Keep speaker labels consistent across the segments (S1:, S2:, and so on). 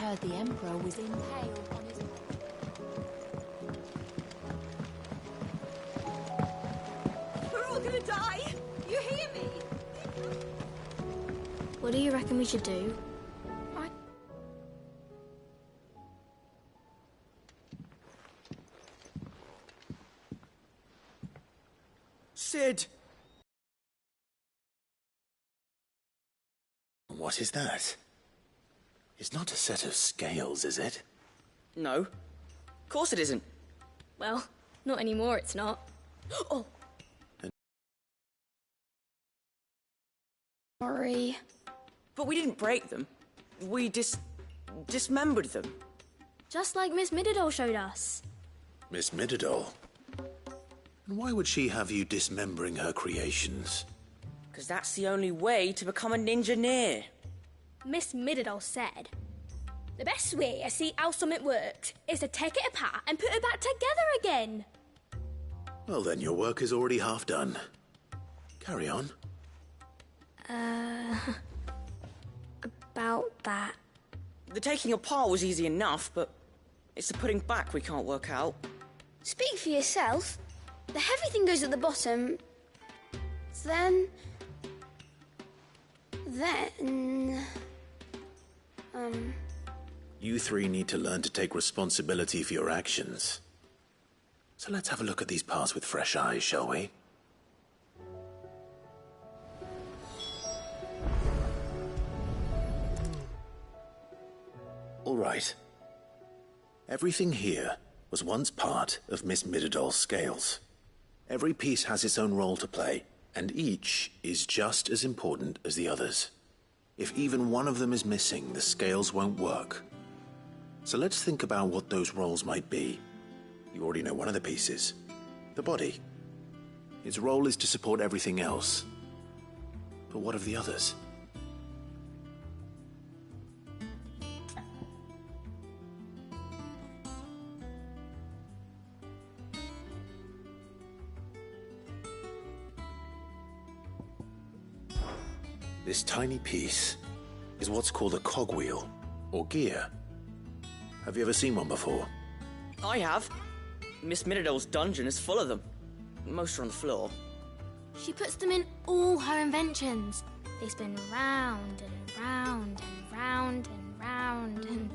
S1: heard the Emperor was impaled on his...
S2: We're all gonna die! You hear me?
S3: What do you reckon we should do?
S4: Sid! What is that? It's not a set of scales, is it?
S5: No. Of course it isn't.
S3: Well, not anymore, it's not. Oh! Sorry.
S5: But we didn't break them. We dismembered them.
S3: Just like Miss Mididol showed us.
S4: Miss Mididol? And why would she have you dismembering her creations?
S5: Because that's the only way to become a ninja-neer.
S3: Miss Mididol said, the best way to see how something works is to take it apart and put it back together again.
S4: Well then, your work is already half done. Carry on.
S3: About that.
S5: The taking apart was easy enough, but it's the putting back we can't work out.
S6: Speak for yourself. The heavy thing goes at the bottom. Then...
S4: You three need to learn to take responsibility for your actions. So let's have a look at these parts with fresh eyes, shall we? All right. Everything here was once part of Miss Mididol's scales. Every piece has its own role to play, and each is just as important as the others. If even one of them is missing, the scales won't work. So let's think about what those roles might be. You already know one of the pieces, the body. Its role is to support everything else. But what of the others? This tiny piece is what's called a cogwheel, or gear. Have you ever seen one before?
S5: I have. Miss Mididol's dungeon is full of them. Most are on the floor.
S3: She puts them in all her inventions. They spin round and round and round and round and...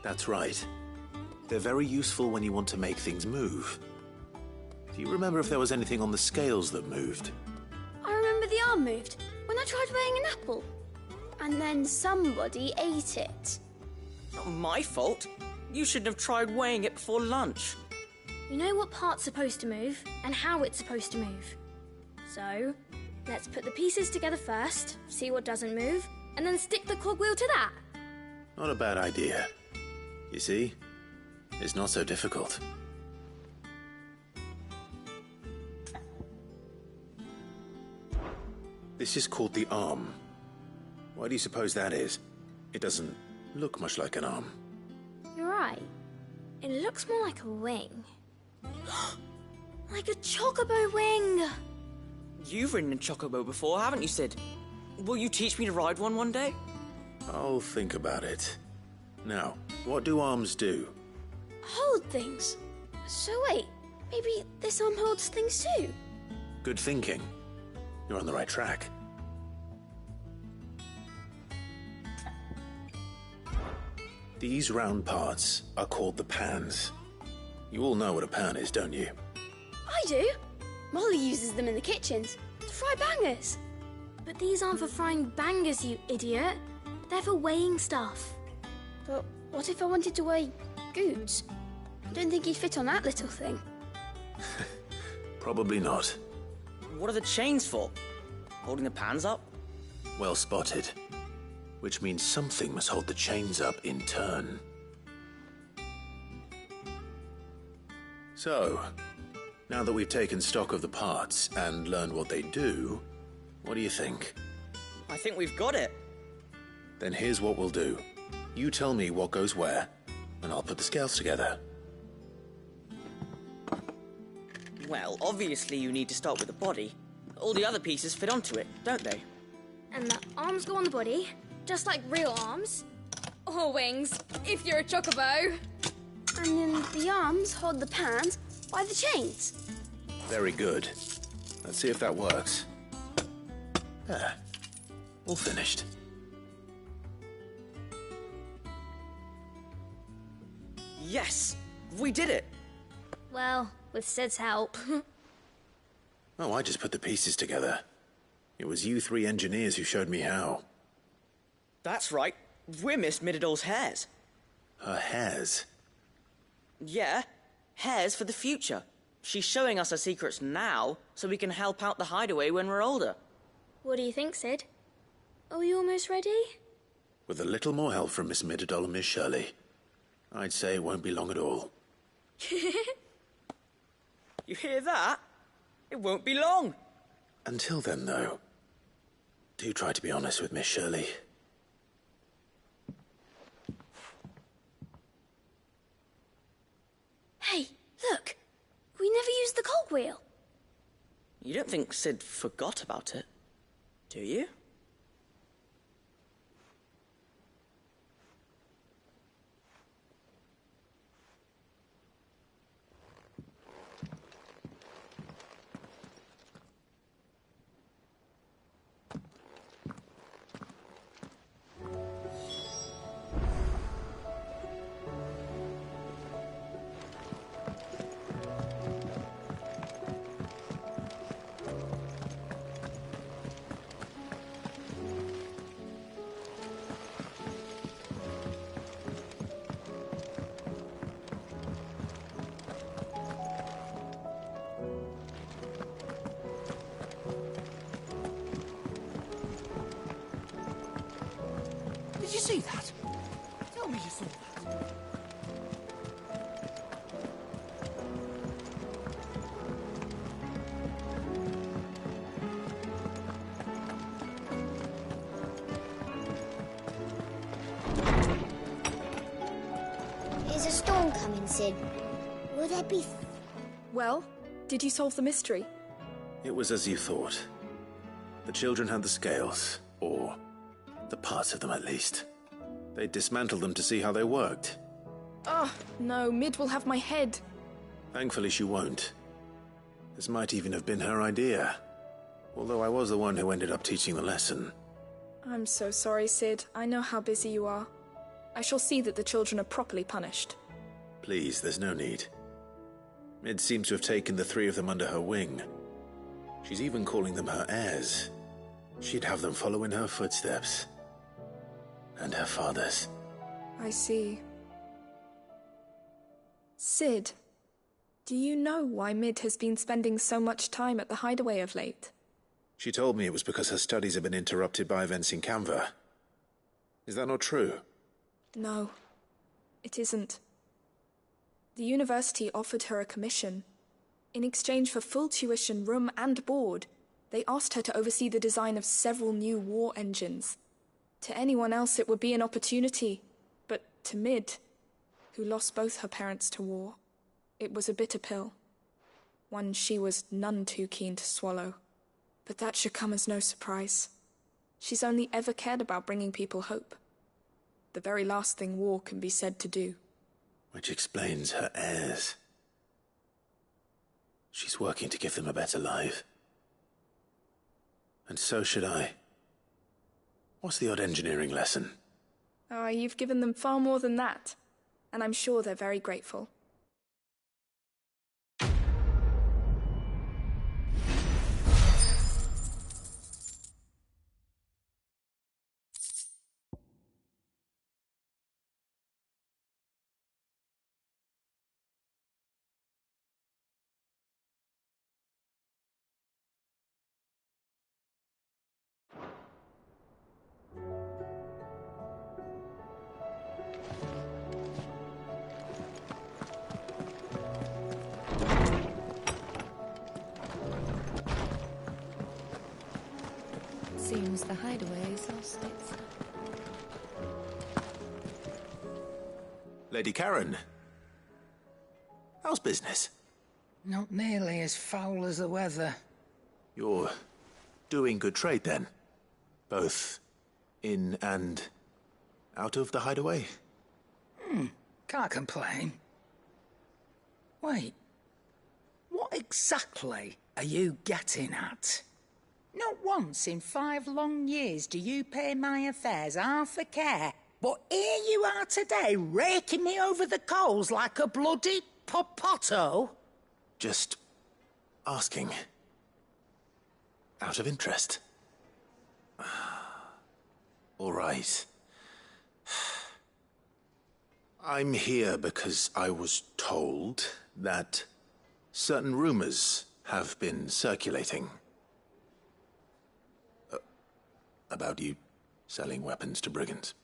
S4: That's right. They're very useful when you want to make things move. Do you remember if there was anything on the scales that moved?
S6: I remember the arm moved when I tried weighing an apple. And then somebody ate it.
S5: Not my fault. You shouldn't have tried weighing it before lunch.
S3: You know what part's supposed to move and how it's supposed to move. So, let's put the pieces together first, see what doesn't move, and then stick the cogwheel to that.
S4: Not a bad idea. You see, it's not so difficult. This is called the arm. Why do you suppose that is? It doesn't look much like an arm.
S3: You're right. It looks more like a wing. Like a chocobo wing!
S5: You've ridden a chocobo before, haven't you, Sid? Will you teach me to ride one day?
S4: I'll think about it. Now, what do arms do?
S6: Hold things. So wait, maybe this arm holds things too?
S4: Good thinking. You're on the right track. These round parts are called the pans. You all know what a pan is, don't you?
S6: I do. Molly uses them in the kitchens to fry bangers.
S3: But these aren't for frying bangers, you idiot. They're for weighing stuff.
S6: But what if I wanted to weigh goods? I don't think he'd fit on that little thing.
S4: Probably not.
S5: What are the chains for? Holding the pans up?
S4: Well spotted. Which means something must hold the chains up in turn. So, now that we've taken stock of the parts and learned what they do, what do you think?
S5: I think we've got it.
S4: Then here's what we'll do. You tell me what goes where, and I'll put the scales together.
S5: Well, obviously you need to start with the body. All the other pieces fit onto it, don't they?
S3: And the arms go on the body, just like real arms. Or wings. if you're a chocobo.
S6: And then the arms hold the pans by the chains.
S4: Very good. Let's see if that works. There. All finished.
S5: Yes! We did it!
S3: Well, with Sid's help.
S4: Oh, I just put the pieces together. It was you three engineers who showed me how.
S5: That's right. We're Miss Mididol's hairs.
S4: Her hairs?
S5: Yeah, hairs for the future. She's showing us her secrets now, so we can help out the hideaway when we're older.
S3: What do you think, Sid? Are we almost ready?
S4: With a little more help from Miss Mididol and Miss Shirley, I'd say it won't be long at all.
S5: You hear that? It won't be long.
S4: Until then, though, do try to be honest with Miss Shirley.
S6: Hey, look. We never used the cogwheel.
S5: You don't think Sid forgot about it, do you?
S7: Did you see that? Tell me you saw that.
S8: Is a storm coming, Sid? Will there be...
S2: Well, did you solve the mystery?
S4: It was as you thought. The children had the scales, or the parts of them at least. They dismantled them to see how they worked.
S2: Oh, no, Mid will have my head.
S4: Thankfully she won't. This might even have been her idea. Although I was the one who ended up teaching the lesson.
S2: I'm so sorry, Sid. I know how busy you are. I shall see that the children are properly punished.
S4: Please, there's no need. Mid seems to have taken the three of them under her wing. She's even calling them her heirs. She'd have them follow in her footsteps. And her father's.
S2: I see. Sid, do you know why Mid has been spending so much time at the hideaway of late?
S4: She told me it was because her studies have been interrupted by events in Canva. Is that not true?
S2: No, it isn't. The university offered her a commission. In exchange for full tuition, room and board, they asked her to oversee the design of several new war engines. To anyone else it would be an opportunity, but to Mid, who lost both her parents to war, it was a bitter pill. One she was none too keen to swallow. But that should come as no surprise. She's only ever cared about bringing people hope. The very last thing war can be said to do.
S4: Which explains her heirs. She's working to give them a better life. And so should I. What's the odd engineering lesson?
S2: Ah, you've given them far more than that. And I'm sure they're very grateful.
S1: Seems the hideaway's lost its...
S4: Lady Karen. How's business?
S7: Not nearly as foul as the weather.
S4: You're doing good trade then? Both in and out of the hideaway?
S9: Can't complain. Wait. What exactly are you getting at? Not once in 5 long years do you pay my affairs half a care, but here you are today, raking me over the coals like a bloody popoto?
S4: Just asking. Out of interest. All right. I'm here because I was told that certain rumors have been circulating. About you selling weapons to brigands.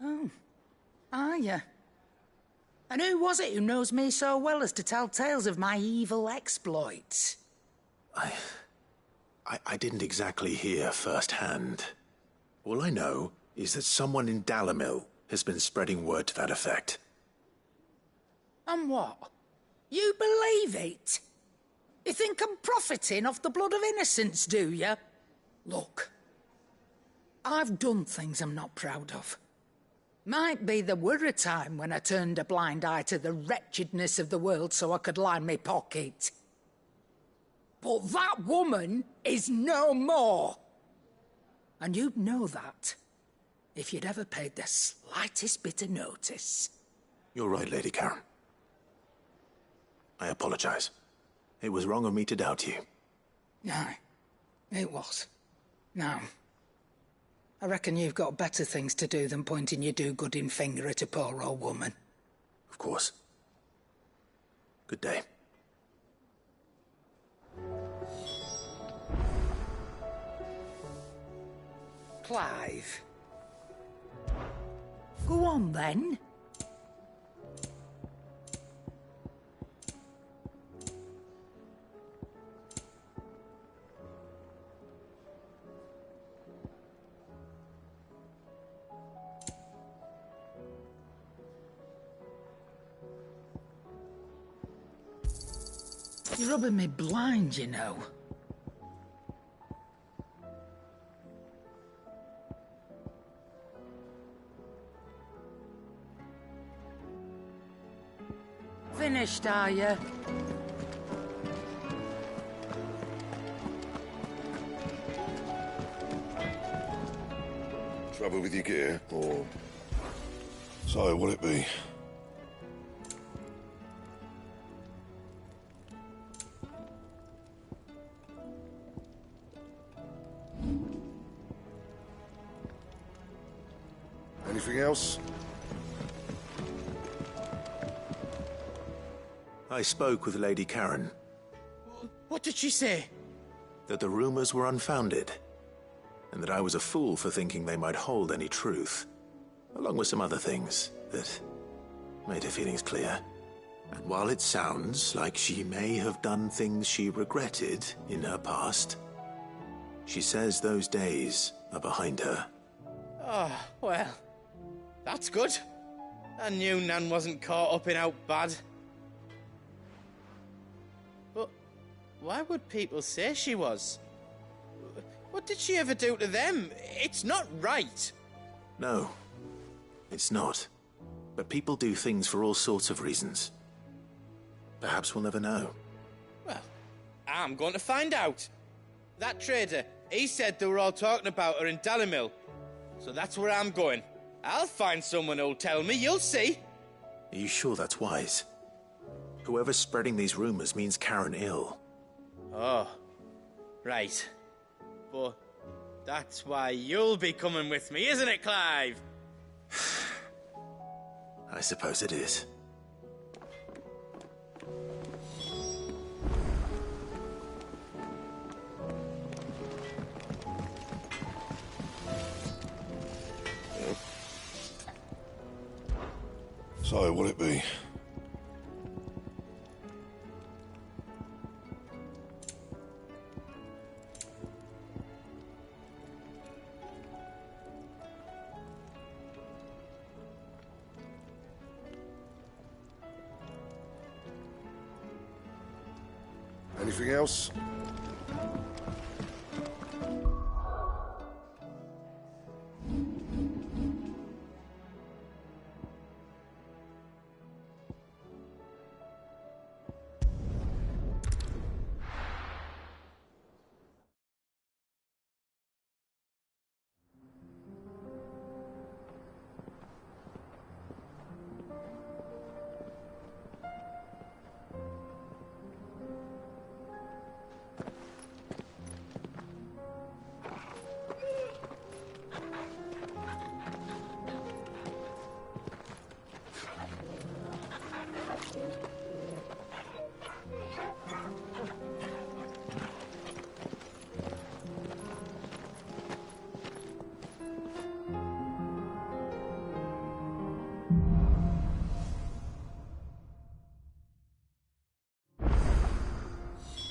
S9: Oh, are you? And who was it who knows me so well as to tell tales of my evil exploits?
S4: I didn't exactly hear firsthand. All I know is that someone in Dalamil has been spreading word to that effect.
S9: And what? You believe it? You think I'm profiting off the blood of innocents, do you? Look, I've done things I'm not proud of. Might be there were a time when I turned a blind eye to the wretchedness of the world so I could line my pocket. But that woman is no more. And you'd know that if you'd ever paid the slightest bit of notice.
S4: You're right, Lady Karen. I apologize. It was wrong of me to doubt you.
S9: Aye, it was. Now, I reckon you've got better things to do than pointing your do-gooding finger at a poor old woman.
S4: Of course. Good day.
S9: Clive. Go on, then. You're rubbing me blind, you know. Finished, are you?
S10: Trouble with your gear, or... So, will it be? Anything else?
S4: I spoke with Lady Karen.
S7: What did she say?
S4: That the rumors were unfounded, and that I was a fool for thinking they might hold any truth, along with some other things that made her feelings clear. And while it sounds like she may have done things she regretted in her past, she says those days are behind her.
S7: Oh, well, that's good. I knew Nan wasn't caught up in out bad. But why would people say she was? What did she ever do to them? It's not right.
S4: No, it's not. But people do things for all sorts of reasons. Perhaps we'll never know.
S7: Well, I'm going to find out. That trader, he said they were all talking about her in Dalamil. So that's where I'm going. I'll find someone who'll tell me, you'll see.
S4: Are you sure that's wise? Whoever's spreading these rumors means Karen ill.
S7: Oh, right. But that's why you'll be coming with me, isn't it, Clive?
S4: I suppose it is.
S10: So, will it be? Anything else?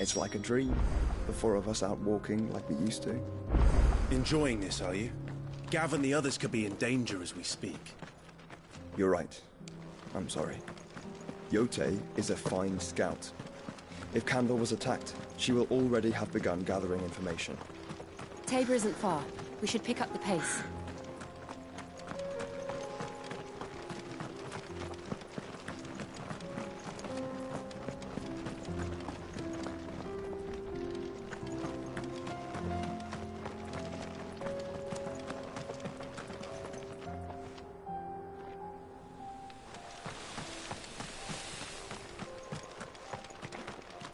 S11: It's like a dream. The four of us out walking like we used to.
S4: Enjoying this, are you? Gav and the others could be in danger as we speak.
S11: You're right. I'm sorry. Yote is a fine scout. If Kandor was attacked, she will already have begun gathering information.
S12: Tabor isn't far. We should pick up the pace.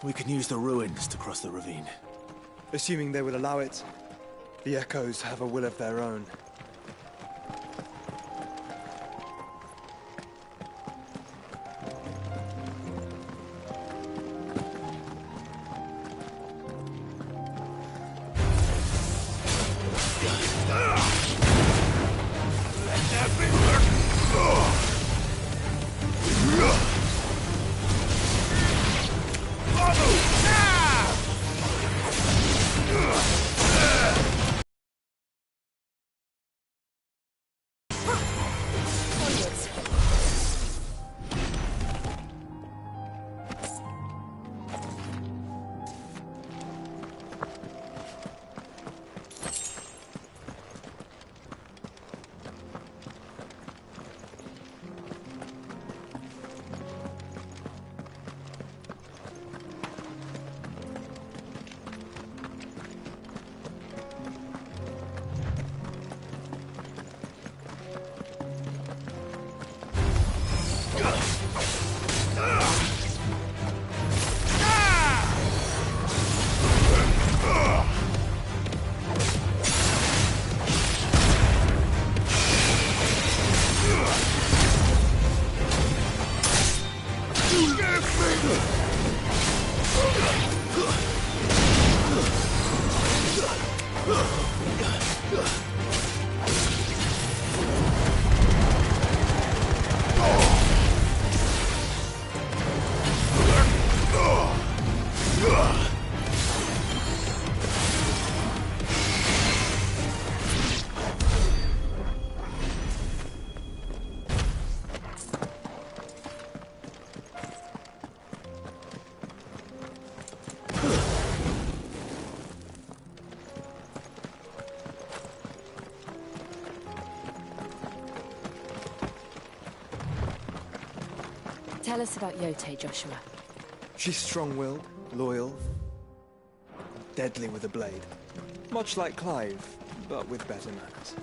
S4: We can use the ruins to cross the ravine.
S11: Assuming they will allow it. The Echoes have a will of their own.
S12: Tell us about Yote, Joshua.
S11: She's strong-willed, loyal, deadly with a blade. Much like Clive, but with better manners.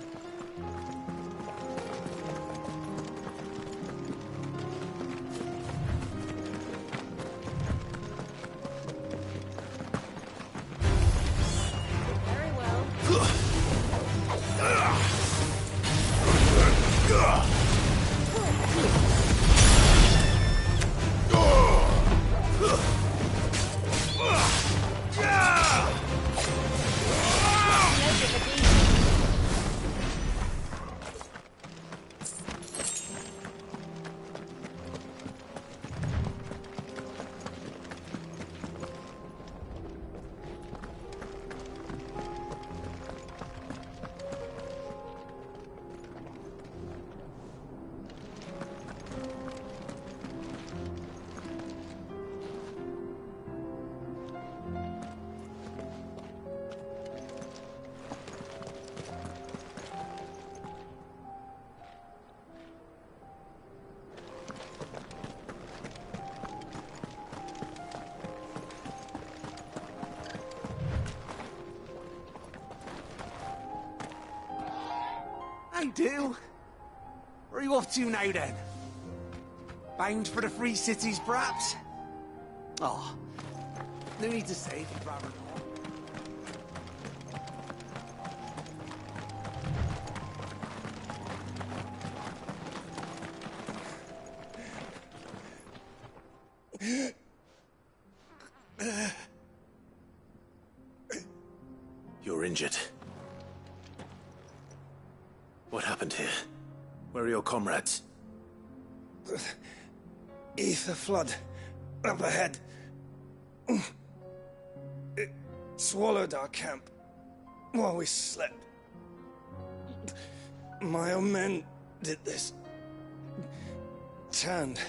S13: I do. Where are you off to now, then? Bound for the Free Cities, perhaps? Oh, no need to say if you'd rather not.
S4: You're injured. What happened here? Where are your comrades?
S11: Ether flood. Up ahead. swallowed our camp while we slept. My own men did this. Tanned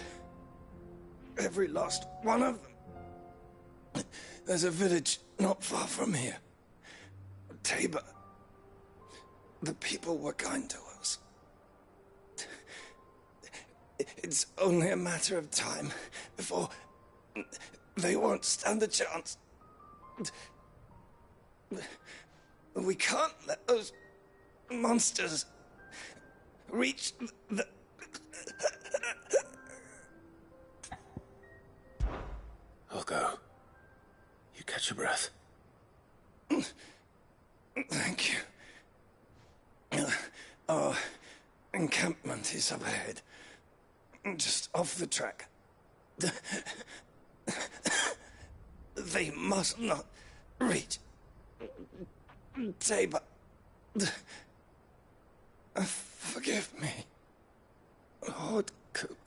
S11: every last one of them. There's a village not far from here. Tabor. The people were kind to us. It's only a matter of time before they won't stand a chance. We can't let those monsters reach the...
S4: I'll go. You catch your breath.
S11: Thank you. Our encampment is up ahead. Just off the track. They must not reach Tabor. Forgive me, Lord Cougar.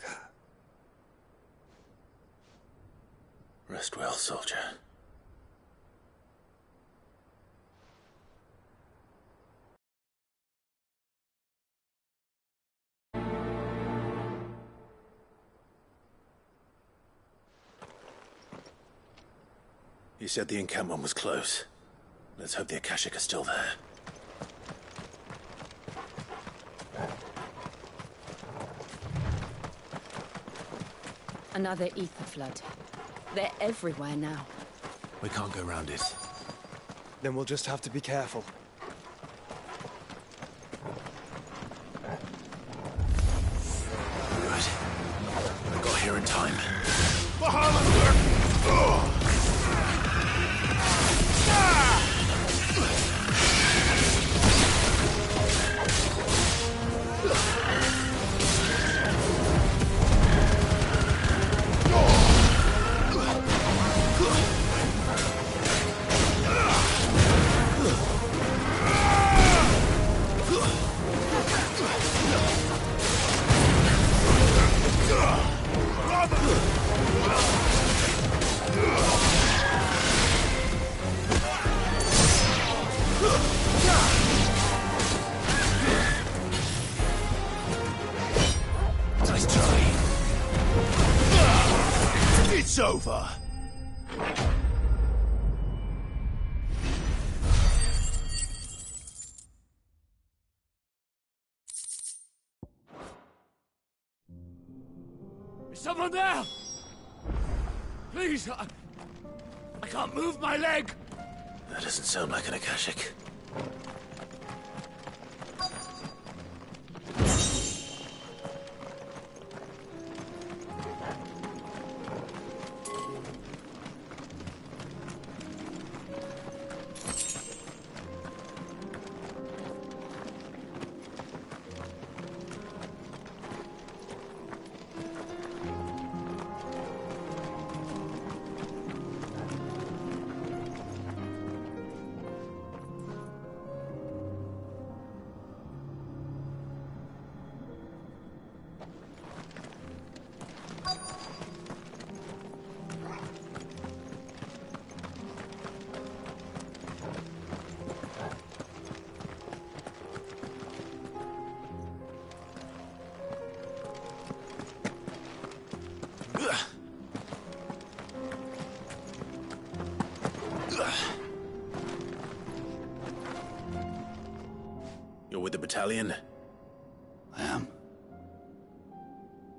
S4: Rest well, soldier. You said the encampment was close. Let's hope the Akashic are still there.
S12: Another ether flood. They're everywhere now.
S4: We can't go round it.
S11: Then we'll just have to be careful.
S4: Good. I got here in time. Nice try. It's over.
S14: Is someone there? Please, I can't move my leg.
S4: That doesn't sound like an Akashic. You're with the battalion?
S15: I am.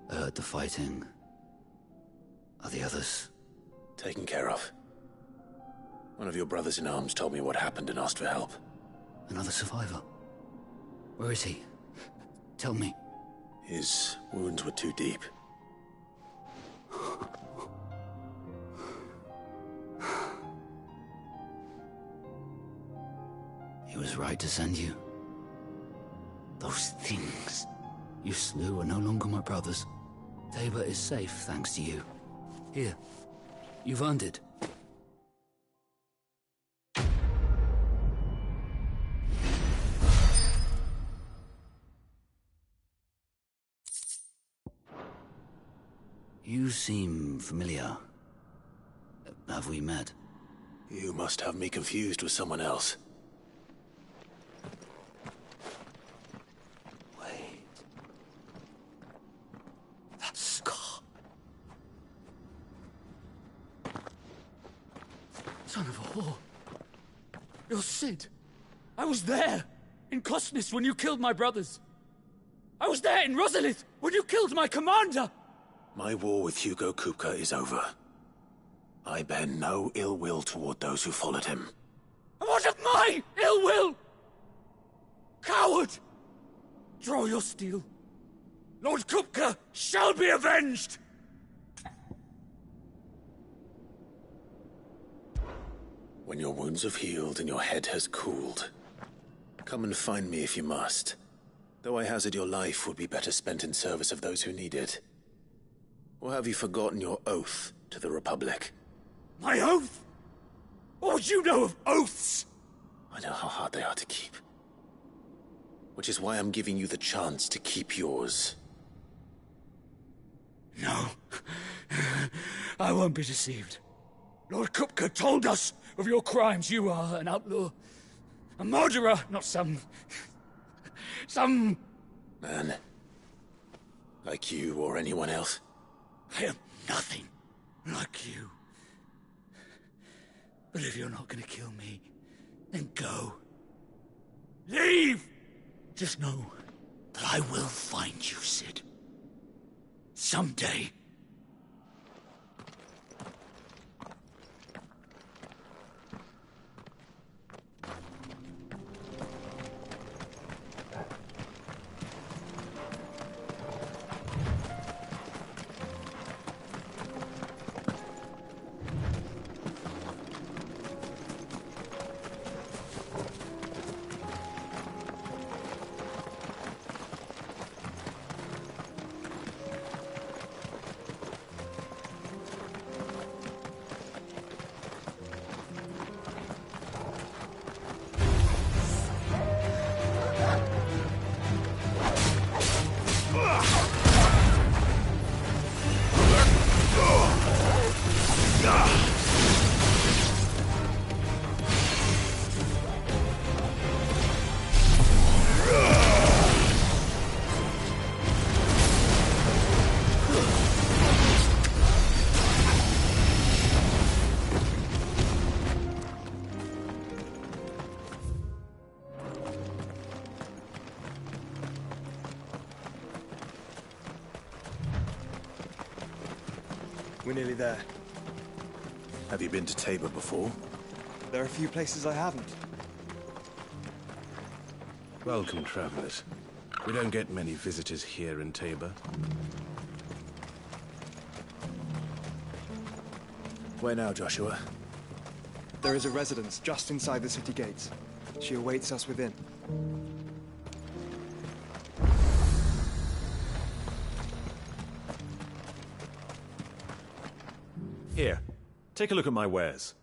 S15: I heard the fighting. Are the others?
S4: Taken care of. One of your brothers in arms told me what happened and asked for help.
S15: Another survivor? Where is he? Tell me.
S4: His wounds were too deep.
S15: He was right to send you. Those things you slew are no longer my brothers. Tabor is safe thanks to you. Here, you've earned it. You seem familiar. Have we met?
S4: You must have me confused with someone else.
S15: Wait. That's Scar. Son of a whore. You're Sid. I was there, in Cosnis, when you killed my brothers. I was there in Rosalith, when you killed my commander!
S4: My war with Hugo Kupka is over. I bear no ill will toward those who followed him.
S15: And what of my ill will? Coward! Draw your steel. Lord Kupka shall be avenged!
S4: When your wounds have healed and your head has cooled, come and find me if you must. Though I hazard your life would be better spent in service of those who need it. Or have you forgotten your oath to the Republic?
S15: My oath? What would you know of oaths?
S4: I know how hard they are to keep. Which is why I'm giving you the chance to keep yours.
S15: No. I won't be deceived. Lord Kupka told us of your crimes. You are an outlaw. A murderer, not some
S4: man. Like you or anyone else.
S15: I am nothing like you. But if you're not gonna kill me, then go. Leave! Just know that I will find you, Sid. Someday.
S16: We're nearly there.
S4: Have you been to Tabor before?
S16: There are a few places I haven't.
S10: Welcome, travelers. We don't get many visitors here in Tabor.
S4: Where now, Joshua?
S16: There is a residence just inside the city gates. She awaits us within.
S17: Here, take a look at my wares.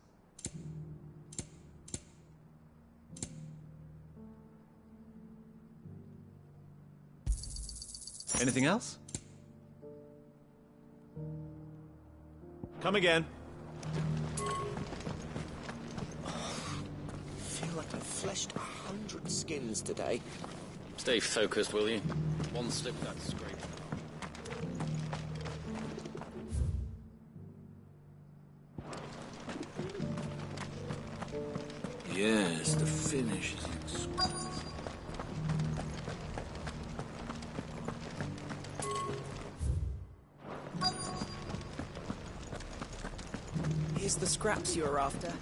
S17: Anything else? Come again.
S18: I feel like I've fleshed 100 skins today.
S19: Stay focused, will you? One slip, that's great.
S15: Yes, the finish is exquisite.
S5: Here's the scraps you were after.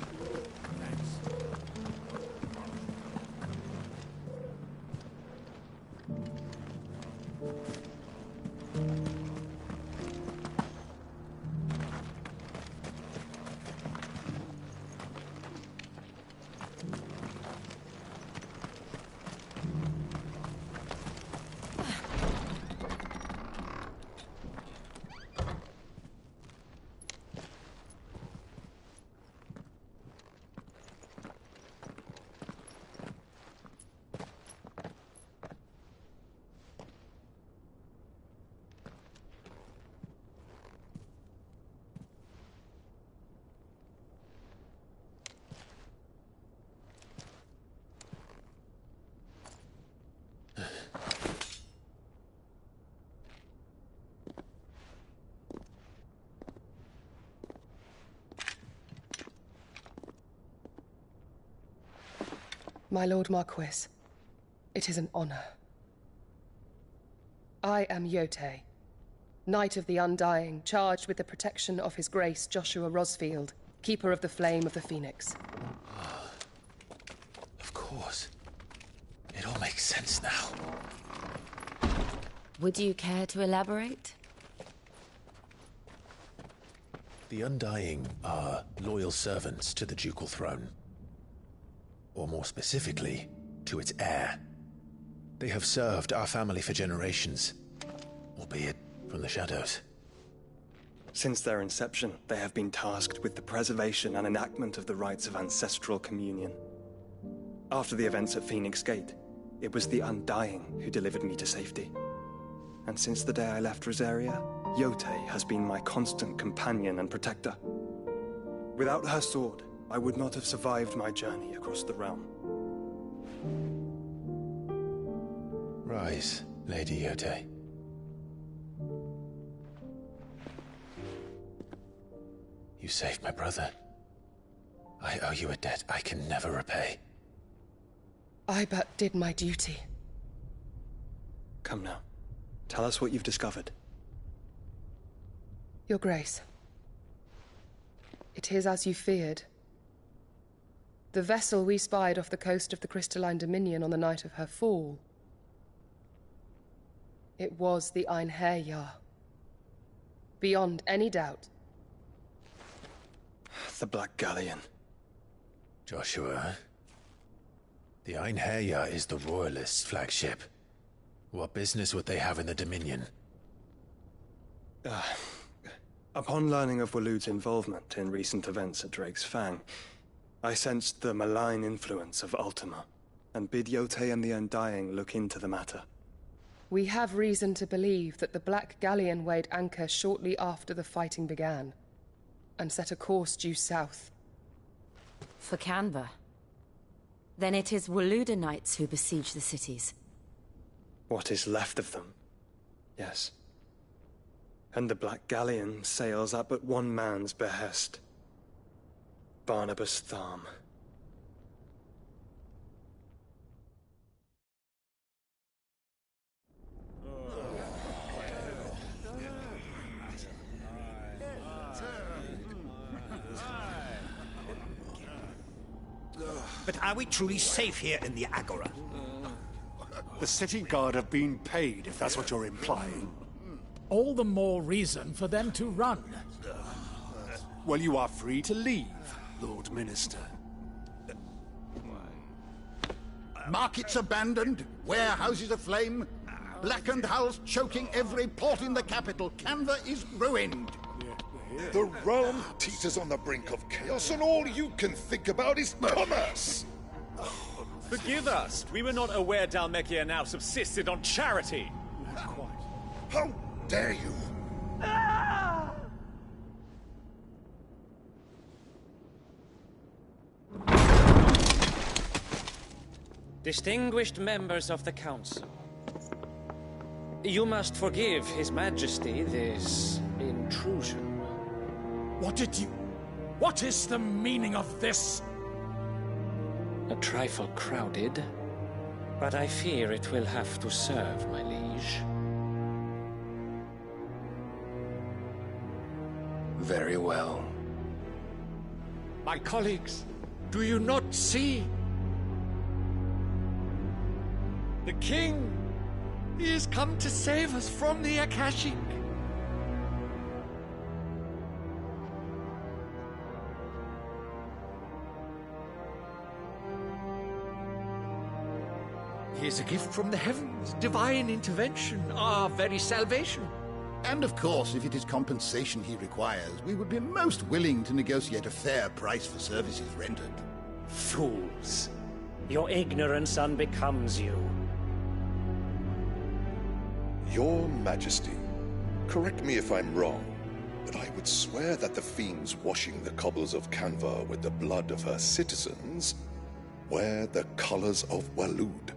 S20: My Lord Marquis, it is an honor. I am Yote, Knight of the Undying, charged with the protection of His Grace Joshua Rosfield, Keeper of the Flame of the Phoenix.
S4: Of course. It all makes sense now.
S1: Would you care to elaborate?
S4: The Undying are loyal servants to the ducal throne. Or more specifically, to its heir. They have served our family for generations, albeit from the shadows.
S16: Since their inception, they have been tasked with the preservation and enactment of the rites of ancestral communion. After the events at Phoenix Gate, it was the Undying who delivered me to safety. And since the day I left Rosaria, Yote has been my constant companion and protector. Without her sword, I would not have survived my journey across the realm.
S4: Rise, Lady Yote. You saved my brother. I owe you a debt I can never repay.
S20: I but did my duty.
S16: Come now. Tell us what you've discovered.
S20: Your Grace. It is as you feared. The vessel we spied off the coast of the Crystalline Dominion on the night of her fall. It was the Einherjar. Beyond any doubt.
S16: The Black Galleon.
S4: Joshua, the Einherjar is the Royalists' flagship. What business would they have in the Dominion?
S16: Upon learning of Waloed's involvement in recent events at Drake's Fang, I sensed the malign influence of Ultima, and bid Yote and the Undying look into the matter.
S20: We have reason to believe that the Black Galleon weighed anchor shortly after the fighting began, and set a course due south.
S12: For Canva. Then it is Waloed Knights who besiege the cities.
S16: What is left of them? Yes. And the Black Galleon sails at but one man's behest. Barnabas Tharm.
S14: But are we truly safe here in the Agora?
S21: The city guard have been paid, if that's what you're implying.
S22: All the more reason for them to run.
S21: Well, you are free to leave, Lord Minister.
S23: Markets abandoned, warehouses aflame, blackened hulls choking every port in the capital. Canva is ruined.
S24: The realm teeters on the brink of chaos, and all you can think about is commerce!
S17: Forgive us. We were not aware Dhalmekia now subsisted on charity.
S24: How dare you!
S25: Distinguished members of the Council, you must forgive His Majesty this intrusion.
S22: What is the meaning of this?
S25: A trifle crowded, but I fear it will have to serve, my liege.
S24: Very well.
S22: My colleagues, do you not see? The King! He has come to save us from the Akashic! He is a gift from the heavens, divine intervention, our very salvation.
S23: And of course, if it is compensation he requires, we would be most willing to negotiate a fair price for services rendered.
S25: Fools! Your ignorance unbecomes you.
S24: Your Majesty, correct me if I'm wrong, but I would swear that the fiends washing the cobbles of Canva with the blood of her citizens wear the colors of Waloed.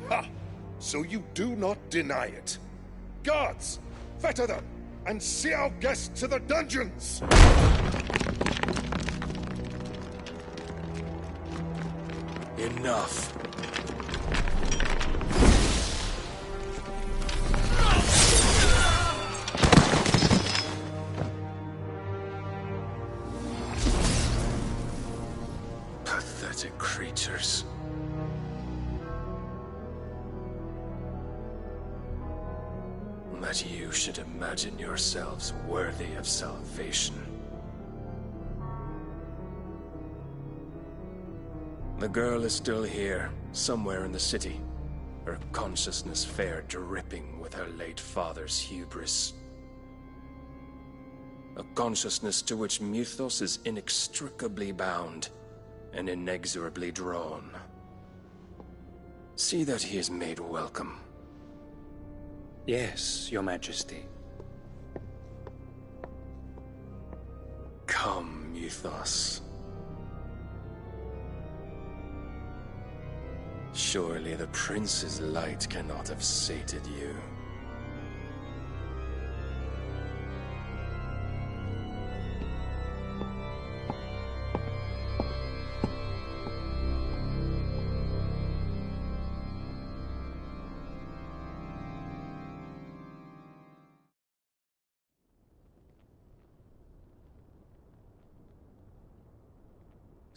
S24: Ha! So you do not deny it. Guards, fetter them, and see our guests to the dungeons!
S10: Enough. Pathetic creatures. That you should imagine yourselves worthy of salvation. The girl is still here, somewhere in the city, her consciousness fair dripping with her late father's hubris. A consciousness to which Mythos is inextricably bound and inexorably drawn. See that he is made welcome.
S25: Yes, Your Majesty.
S10: Come, Mythos. Surely the prince's light cannot have sated you.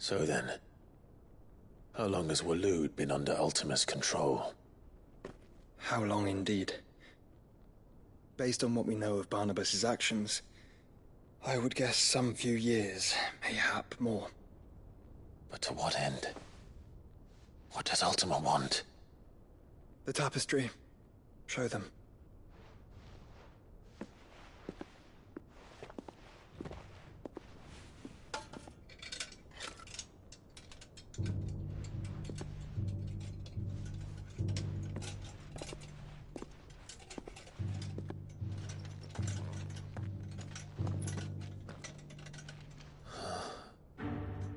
S4: So then, how long has Waloed been under Ultima's control?
S16: How long indeed? Based on what we know of Barnabas's actions, I would guess some few years, mayhap more.
S4: But to what end? What does Ultima want?
S16: The tapestry. Show them.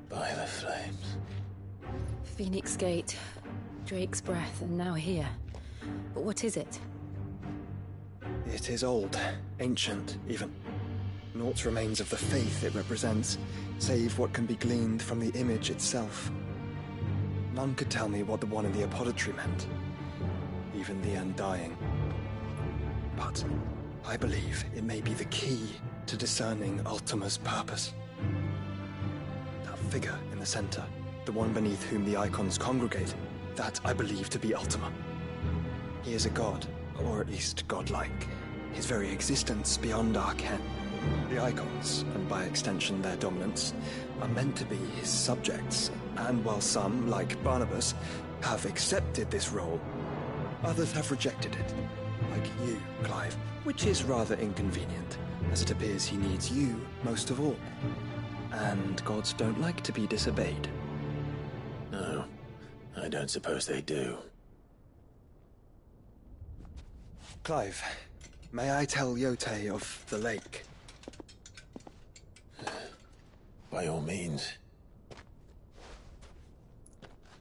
S4: By the flames.
S12: Phoenix Gate, Drake's Breath, and now here. But what is it?
S16: It is old, ancient, even. Naught remains of the faith it represents, save what can be gleaned from the image itself. None could tell me what the one in the apothecary meant, even the Undying. But I believe it may be the key to discerning Ultima's purpose. That figure in the center, the one beneath whom the icons congregate, that I believe to be Ultima. He is a god, or at least godlike, his very existence beyond our ken. The icons, and by extension their dominants, are meant to be his subjects, and while some, like Barnabas, have accepted this role, others have rejected it, like you, Clive, which is rather inconvenient, as it appears he needs you most of all. And gods don't like to be disobeyed.
S4: No, I don't suppose they do.
S16: Clive, may I tell Yote of the lake?
S4: By all means.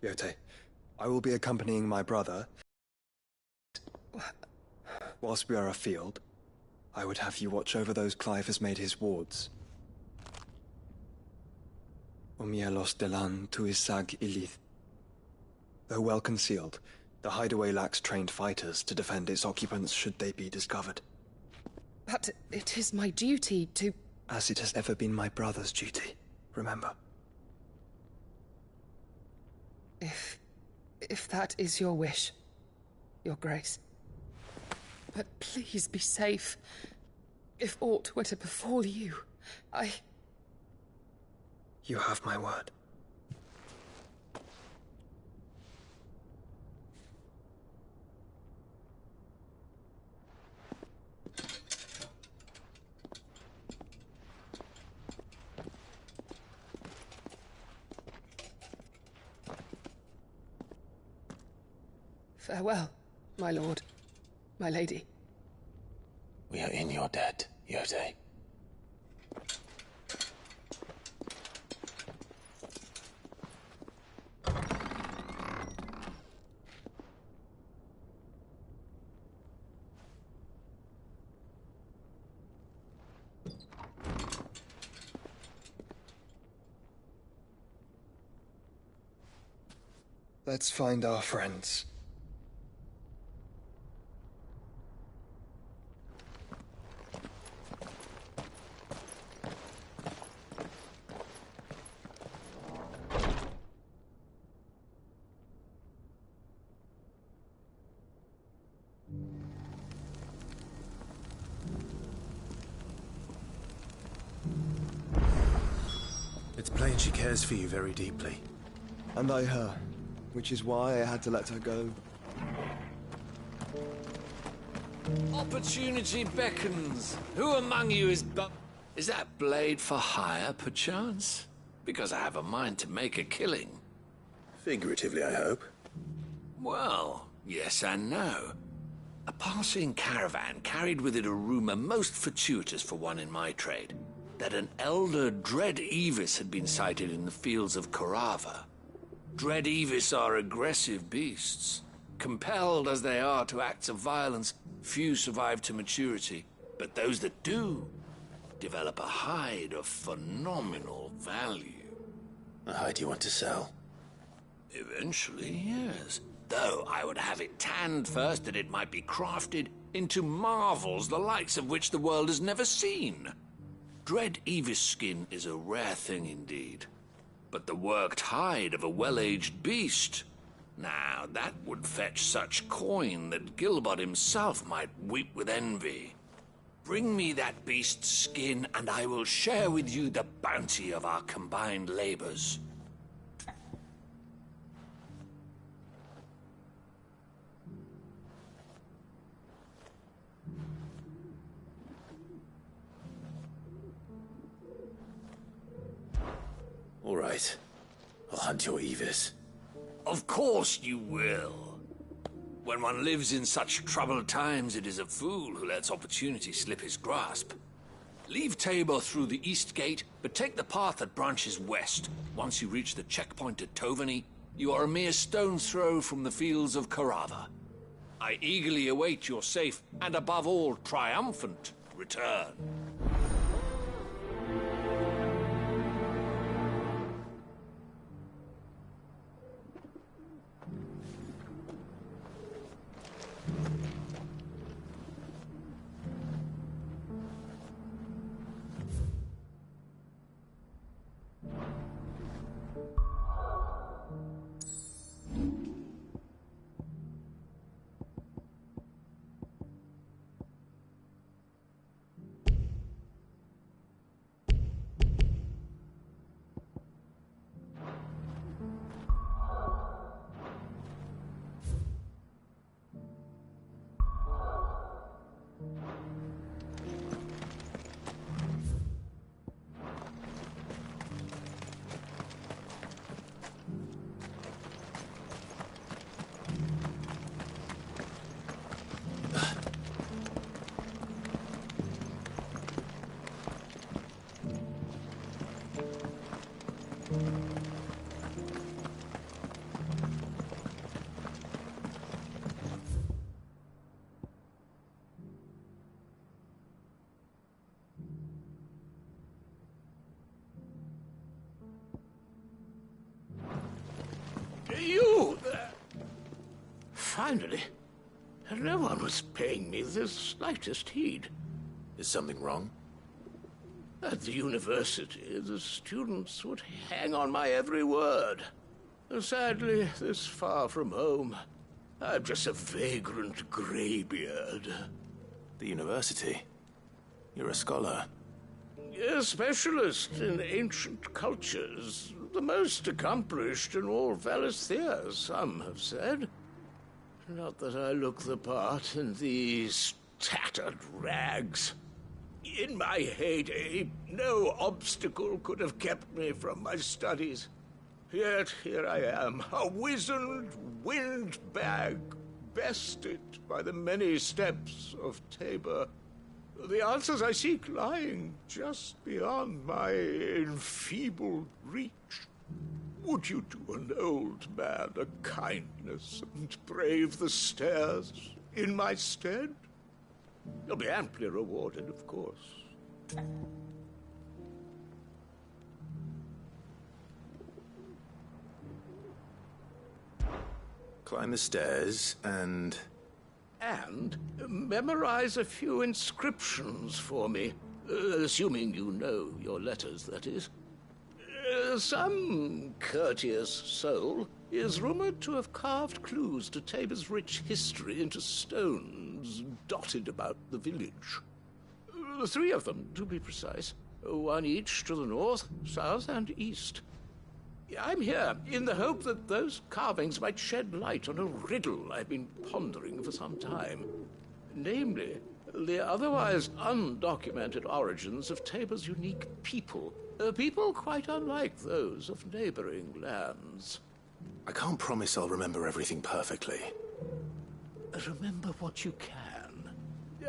S16: Yote, I will be accompanying my brother. Whilst we are afield, I would have you watch over those Clive has made his wards. Omielos delan tuisag ilith. Though well concealed, the hideaway lacks trained fighters to defend its occupants should they be discovered.
S20: But it is my duty to...
S16: As it has ever been my brother's duty, remember.
S20: If that is your wish, Your Grace. But please be safe. If aught were to befall you,
S16: You have my word.
S20: Farewell, my lord, my lady.
S4: We are in your debt, Yote.
S16: Let's find our friends.
S4: It's plain she cares for you very deeply.
S16: And I her, which is why I had to let her go.
S22: Opportunity beckons. Who among you is Is that blade for hire, perchance? Because I have a mind to make a killing.
S4: Figuratively, I hope.
S22: Well, yes and no. A passing caravan carried with it a rumor most fortuitous for one in my trade, that an elder Dread Evis had been sighted in the fields of Korava. Dread Evis are aggressive beasts. Compelled as they are to acts of violence, few survive to maturity, but those that do develop a hide of phenomenal value.
S4: A hide you want to sell?
S22: Eventually, yes. Though I would have it tanned first that it might be crafted into marvels the likes of which the world has never seen. Dread Evis skin is a rare thing indeed. But the worked hide of a well-aged beast, now that would fetch such coin that Gilbert himself might weep with envy. Bring me that beast's skin, and I will share with you the bounty of our combined labors.
S4: All right. I'll hunt your Evis.
S22: Of course you will. When one lives in such troubled times, it is a fool who lets opportunity slip his grasp. Leave Tabor through the east gate, but take the path that branches west. Once you reach the checkpoint at Tovany, you are a mere stone's throw from the fields of Korava. I eagerly await your safe, and above all, triumphant return.
S2: You there! Finally. No one was paying me the slightest heed.
S4: Is something wrong?
S2: At the university, the students would hang on my every word. Sadly, this far from home, I'm just a vagrant greybeard.
S4: The university? You're a scholar.
S2: A specialist in ancient cultures. The most accomplished in all Valisthea, some have said. Not that I look the part in these tattered rags. In my heyday, no obstacle could have kept me from my studies. Yet here I am, a wizened windbag, bested by the many steps of Tabor. The answers I seek lying just beyond my enfeebled reach. Would you do an old man a kindness and brave the stairs in my stead? You'll be amply rewarded, of course.
S4: Climb the stairs and...
S2: And memorize a few inscriptions for me. Assuming you know your letters, that is. Some courteous soul is rumored to have carved clues to Tabor's rich history into stones dotted about the village. 3 of them, to be precise. 1 each to the north, south, and east. I'm here in the hope that those carvings might shed light on a riddle I've been pondering for some time. Namely, the otherwise undocumented origins of Tabor's unique people. People quite unlike those of neighboring lands.
S4: I can't promise I'll remember everything perfectly.
S2: Remember what you can.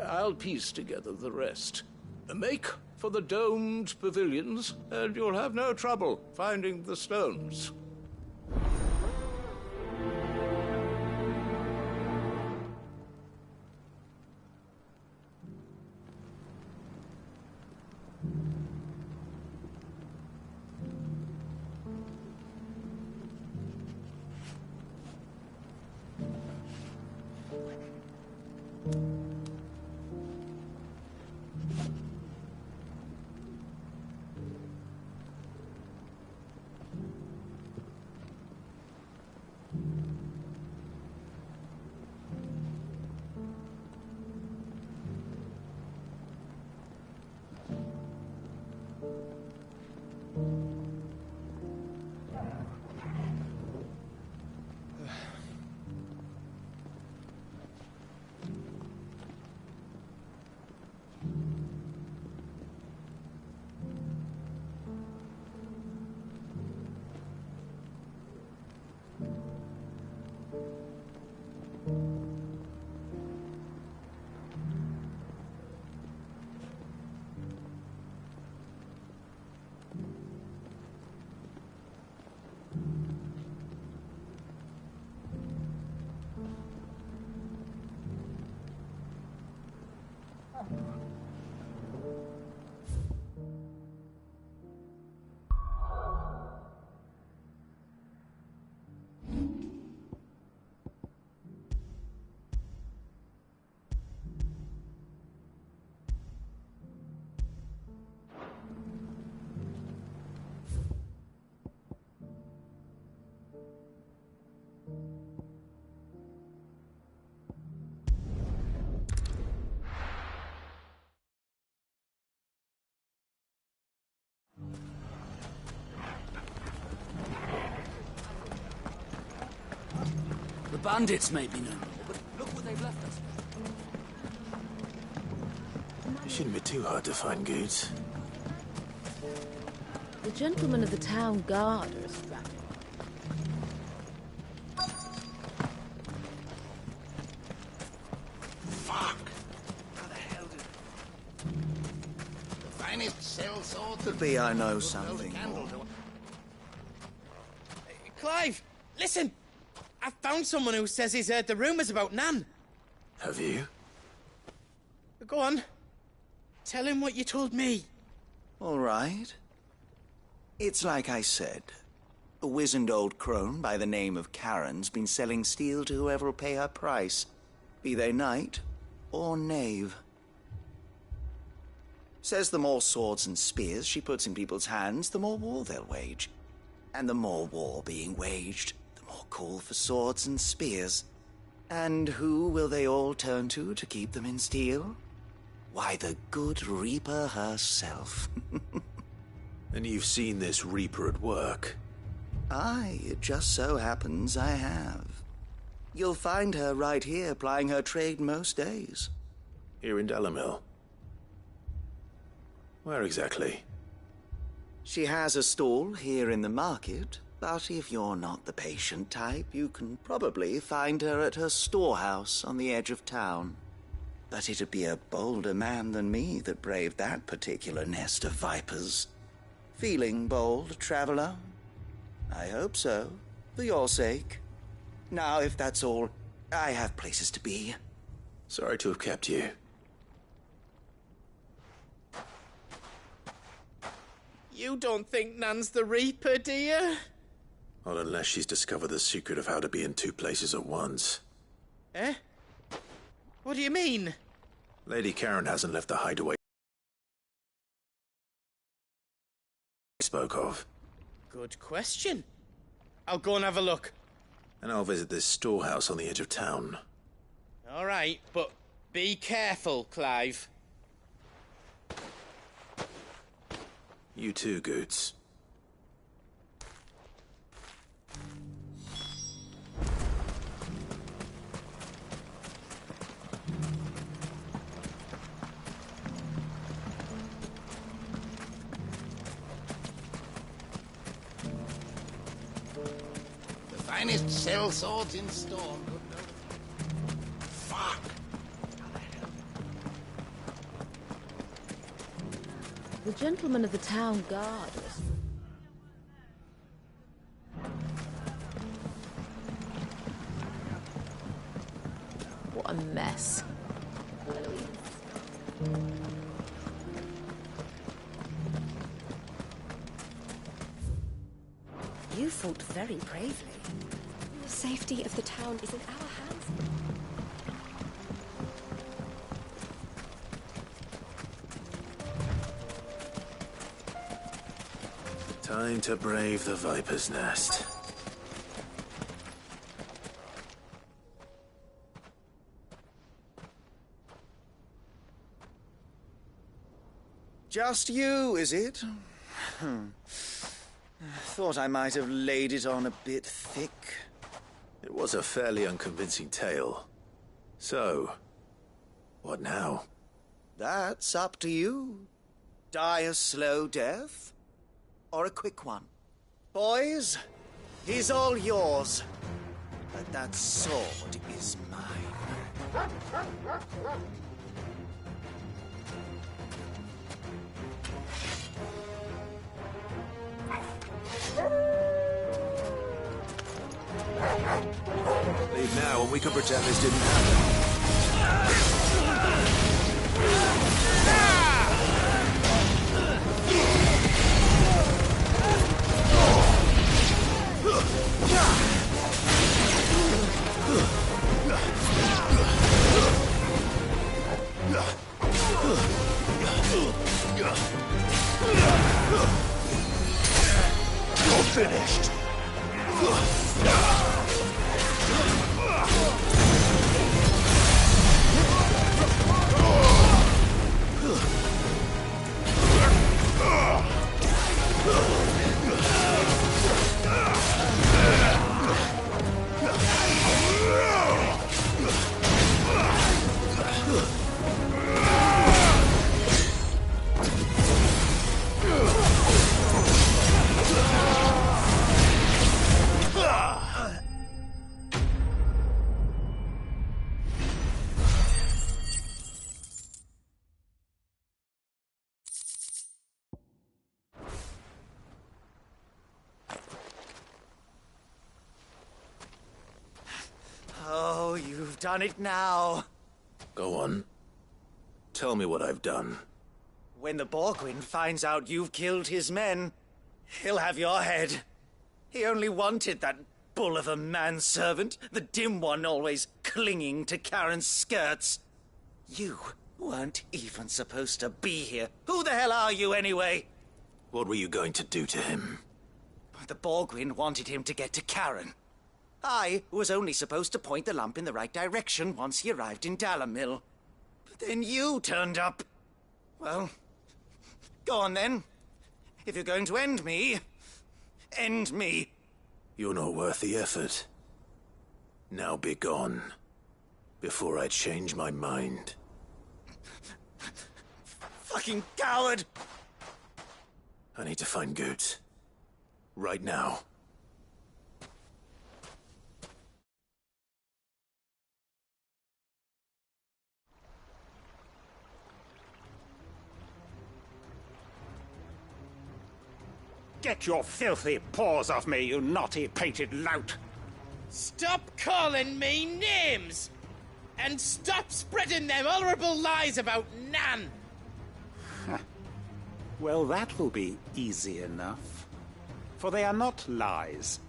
S2: I'll piece together the rest. Make for the domed pavilions, and you'll have no trouble finding the stones.
S15: The bandits may be no more, but look what they've left us.
S4: It shouldn't be too hard to find goods.
S3: The gentlemen of the town guard are strapped.
S23: Fuck! How the hell did... The finest cell sword...
S18: Could be I know something more.
S13: Clive, listen! I found someone who says he's heard the rumours about Nan.
S4: Have you?
S13: Go on. Tell him what you told me.
S18: All right. It's like I said. A wizened old crone by the name of Karen's been selling steel to whoever will pay her price, be they knight or knave. Says the more swords and spears she puts in people's hands, the more war they'll wage. And the more war being waged, the more call for swords and spears. And who will they all turn to keep them in steel? Why, the good Reaper herself.
S4: And you've seen this Reaper at work?
S18: Aye, it just so happens I have. You'll find her right here plying her trade most days.
S4: Here in Delamil? Where exactly?
S18: She has a stall here in the market, but if you're not the patient type, you can probably find her at her storehouse on the edge of town. But it'd be a bolder man than me that braved that particular nest of vipers. Feeling bold, traveler? I hope so, for your sake. Now, if that's all, I have places to be.
S4: Sorry to have kept you.
S13: You don't think Nan's the Reaper, do you?
S4: Not unless she's discovered the secret of how to be in two places at once.
S6: Eh? What do you mean?
S4: Lady Karen hasn't left the hideaway I spoke of.
S6: Good question. I'll go and have a look.
S4: And I'll visit this storehouse on the edge of town.
S6: All right, but be careful, Clive.
S4: You too, Goots.
S23: Finest shell swords in Storm. Fuck!
S3: The gentleman of the town guard was... What a mess.
S7: You fought very bravely. The safety of the town is in our hands.
S4: Time to brave the Viper's Nest.
S18: Just you, is it? Thought I might have laid it on a bit thick.
S4: It was a fairly unconvincing tale. So, what now?
S18: That's up to you. Die a slow death, or a quick one. Boys, he's all yours. But that sword is mine.
S4: Leave now and we can pretend this didn't happen.
S23: You're finished.
S18: Oh, you've done it now.
S4: Go on. Tell me what I've done.
S18: When the Borgwyn finds out you've killed his men, he'll have your head. He only wanted that bull of a manservant, the dim one always clinging to Karen's skirts. You weren't even supposed to be here. Who the hell are you, anyway?
S4: What were you going to do to him?
S18: The Borgwyn wanted him to get to Karen. I was only supposed to point the lamp in the right direction once he arrived in Dalamil. But then you turned up. Well, go on then. If you're going to end me, end me.
S4: You're not worth the effort. Now be gone, before I change my mind.
S18: Fucking coward!
S4: I need to find Goots. Right now.
S21: Get your filthy paws off me, you naughty-pated lout!
S6: Stop calling me names! And stop spreading them horrible lies about Nan!
S21: Well, that will be easy enough. For they are not lies.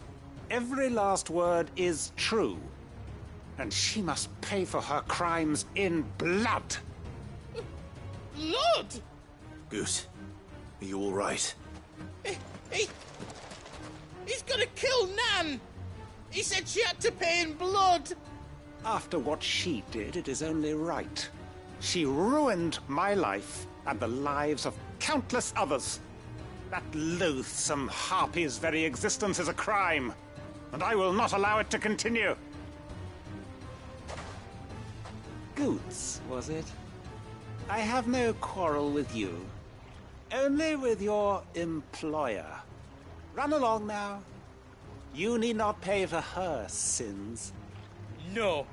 S5: Every last word is true. And she must pay for her crimes in blood.
S6: Blood?
S4: Goose, are you all right?
S6: He's gonna kill Nan! He said she had to pay in blood!
S5: After what she did, it is only right. She ruined my life and the lives of countless others. That loathsome harpy's very existence is a crime, and I will not allow it to continue. Goots, was it? I have no quarrel with you. Only with your employer. Run along now. You need not pay for her sins.
S6: No.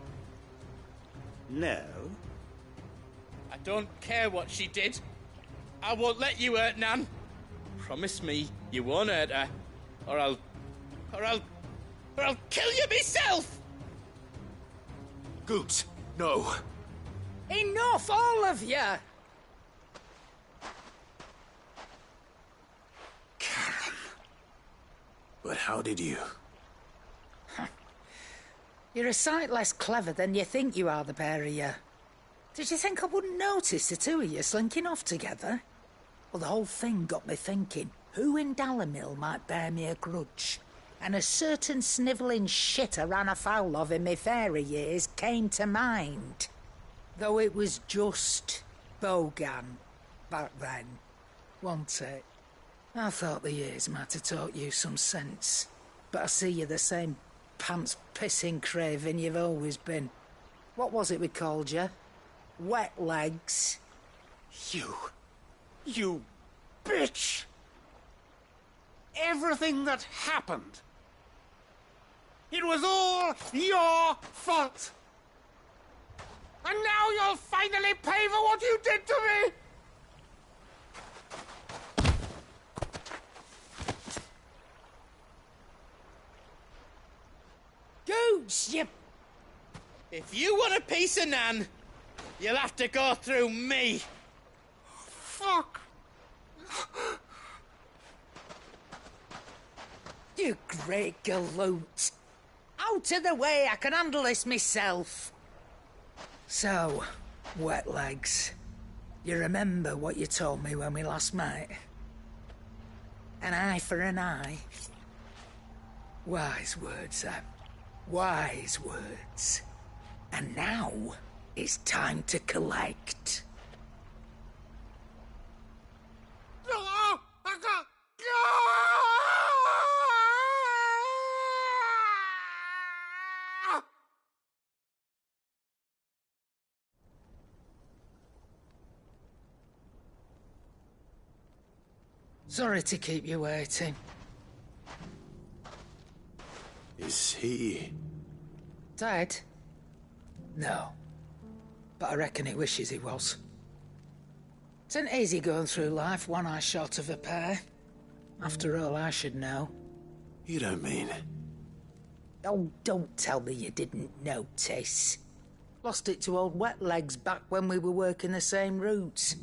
S5: No?
S6: I don't care what she did. I won't let you hurt Nan. Promise me you won't hurt her, or I'll kill you myself!
S4: Goot, no.
S8: Enough, all of you!
S4: Karen. But how did you?
S8: You're a sight less clever than you think you are, the pair of you. Did you think I wouldn't notice the two of you slinking off together? Well, the whole thing got me thinking, who in Dalamil might bear me a grudge? And a certain snivelling shit I ran afoul of in my fairy years came to mind. Though it was just Bogan back then, wasn't it? I thought the years might have taught you some sense, but I see you're the same pants-pissing craven you've always been. What was it we called you? Wet legs.
S5: You bitch! Everything that happened, it was all your fault! And now you'll finally pay for what you did to me!
S8: Gooch, you...
S6: If you want a piece of Nan, you'll have to go through me.
S5: Fuck!
S8: You great galoot. Out of the way, I can handle this myself. So, wet legs, you remember what you told me when we last met? An eye for an eye. Wise words, Sam. Wise words. And now, it's time to collect. Sorry to keep you waiting.
S4: Is he...
S8: dead? No. But I reckon he wishes he was. It isn't easy going through life one eye short of a pair. After all, I should know.
S4: You don't mean...
S8: Oh, don't tell me you didn't notice. Lost it to old Wet Legs back when we were working the same routes.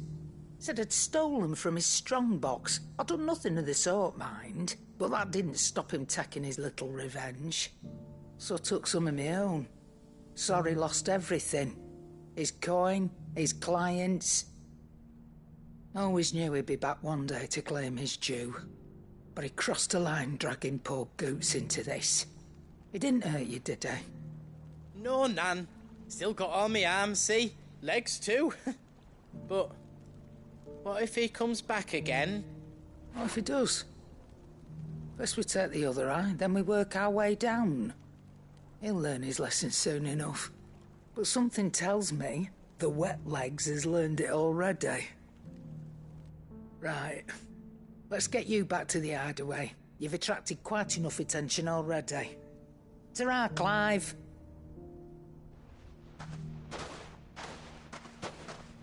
S8: Said I'd stolen from his strongbox. I'd done nothing of the sort, mind. But that didn't stop him taking his little revenge. So I took some of my own. Sorry, lost everything. His coin, his clients. Always knew he'd be back one day to claim his due. But he crossed a line dragging poor Goots into this. He didn't hurt you, did he?
S6: No, Nan. Still got all my arms, see? Legs too. But what if he comes back again?
S8: What if he does? First we take the other eye, then we work our way down. He'll learn his lesson soon enough. But something tells me the Wet Legs has learned it already. Right. Let's get you back to the hideaway. You've attracted quite enough attention already. Ta-ra, Clive.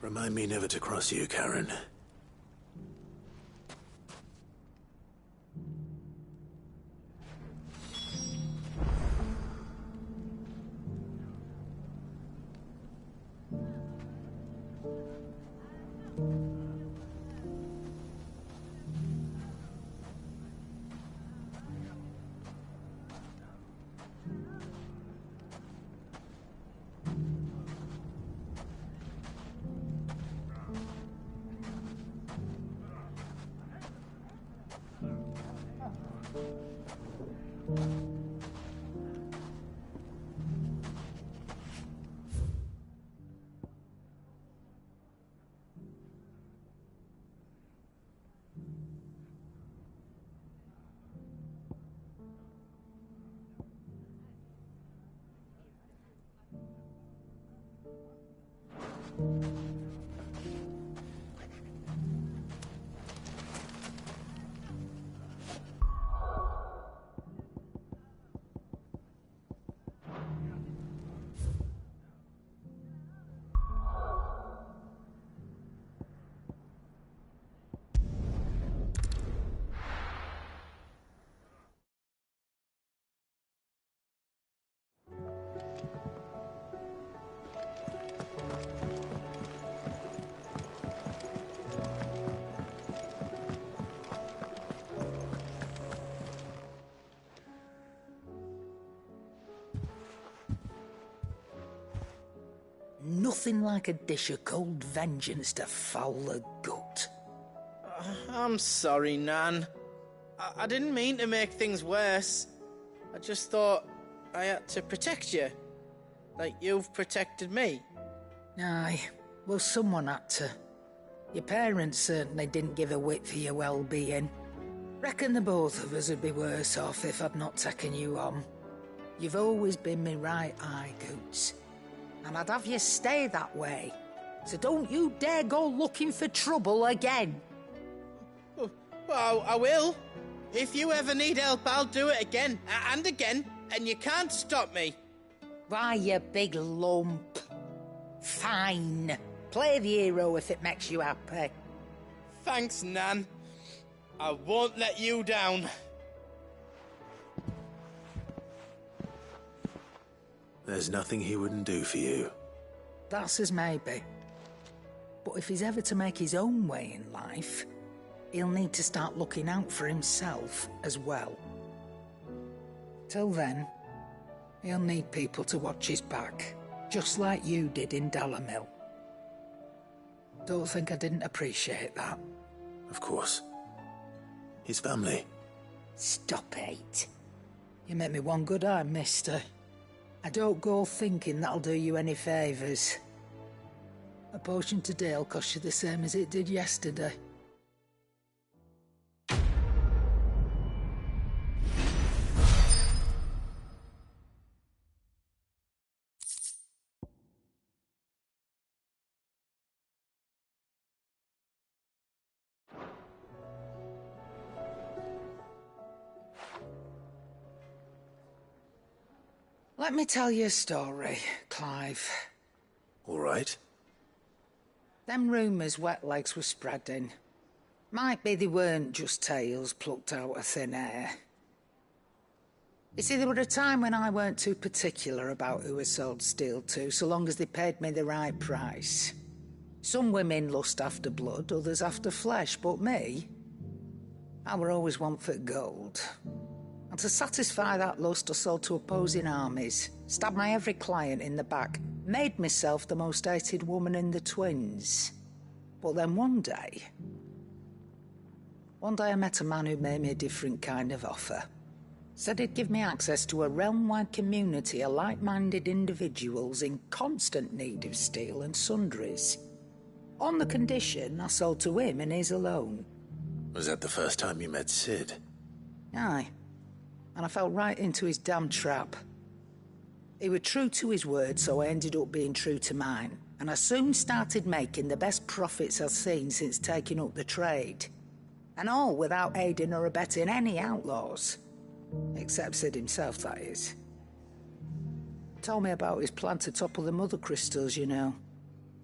S4: Remind me never to cross you, Karen.
S8: Nothing like a dish of cold vengeance to foul the gut.
S6: I'm sorry, Nan. I didn't mean to make things worse. I just thought I had to protect you. Like you've protected me.
S8: Aye, well, someone had to. Your parents certainly didn't give a whit for your well-being. Reckon the both of us would be worse off if I'd not taken you on. You've always been me right eye, Goots. And I'd have you stay that way. So don't you dare go looking for trouble again.
S6: Well, I will. If you ever need help, I'll do it again and again, and you can't stop me.
S8: Why, you big lump. Fine. Play the hero if it makes you happy.
S6: Thanks, Nan. I won't let you down.
S4: There's nothing he wouldn't do for you.
S8: That's as maybe. But if he's ever to make his own way in life, he'll need to start looking out for himself as well. Till then, he'll need people to watch his back, just like you did in Dalamil. Don't think I didn't appreciate that.
S4: Of course. His family.
S8: Stop it. You make me one good eye, mister. I don't go thinking that'll do you any favours. A potion today'll cost you the same as it did yesterday. Let me tell you a story, Clive.
S4: All right.
S8: Them rumours Wetlegs were spreading. Might be they weren't just tales plucked out of thin air. You see, there were a time when I weren't too particular about who I sold steel to, so long as they paid me the right price. Some women lust after blood, others after flesh, but me, I were always one for gold. And to satisfy that lust, I sold to opposing armies, stabbed my every client in the back, made myself the most hated woman in the twins. But then one day I met a man who made me a different kind of offer. Said he'd give me access to a realm-wide community of like-minded individuals in constant need of steel and sundries. On the condition I sold to him and his alone.
S4: Was that the first time you met Sid?
S8: Aye. And I fell right into his damn trap. He was true to his word, so I ended up being true to mine. And I soon started making the best profits I've seen since taking up the trade. And all without aiding or abetting any outlaws. Except Sid himself, that is. Told me about his plan to topple the mother crystals, you know.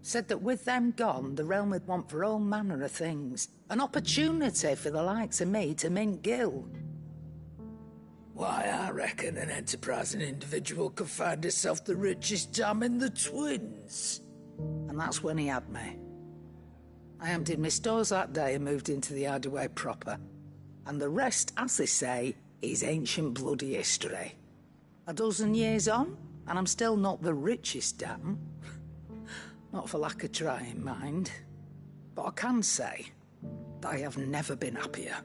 S8: Said that with them gone, the realm would want for all manner of things. An opportunity for the likes of me to mint gil. Why, I reckon an enterprising individual could find himself the richest dam in the twins. And that's when he had me. I emptied my stores that day and moved into the hideaway proper. And the rest, as they say, is ancient bloody history. A dozen years on, and I'm still not the richest dam. Not for lack of trying, mind. But I can say that I have never been happier.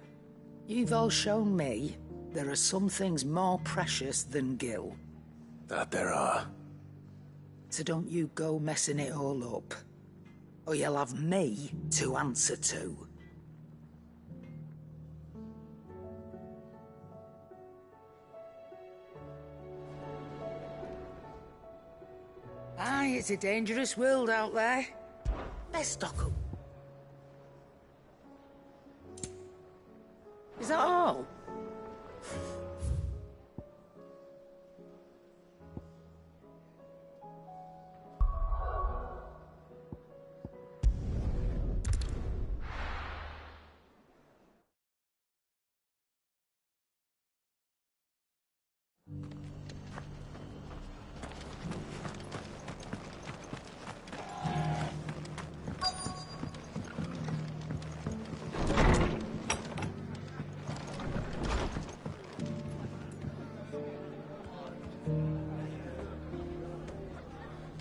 S8: You've all shown me there are some things more precious than Gil.
S4: That there are.
S8: So don't you go messing it all up. Or you'll have me to answer to. Aye, it's a dangerous world out there. Let's stock up. Is that all?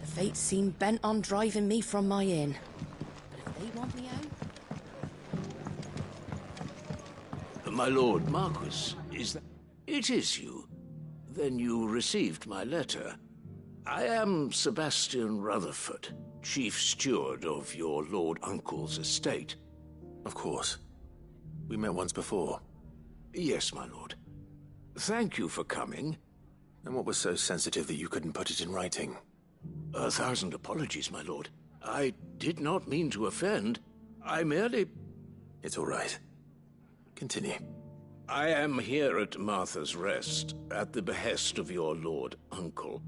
S12: Fate seem bent on driving me from my inn. But if they want me out...
S2: My lord Marquis, is that... It is you. Then you received my letter. I am Sebastian Rutherford, chief steward of your lord uncle's estate.
S4: Of course. We met once before.
S2: Yes, my lord. Thank you for coming.
S4: And what was so sensitive that you couldn't put it in writing?
S2: 1,000 apologies, my lord. I did not mean to offend. I merely...
S4: It's all right. Continue.
S2: I am here at Martha's Rest, at the behest of your lord uncle,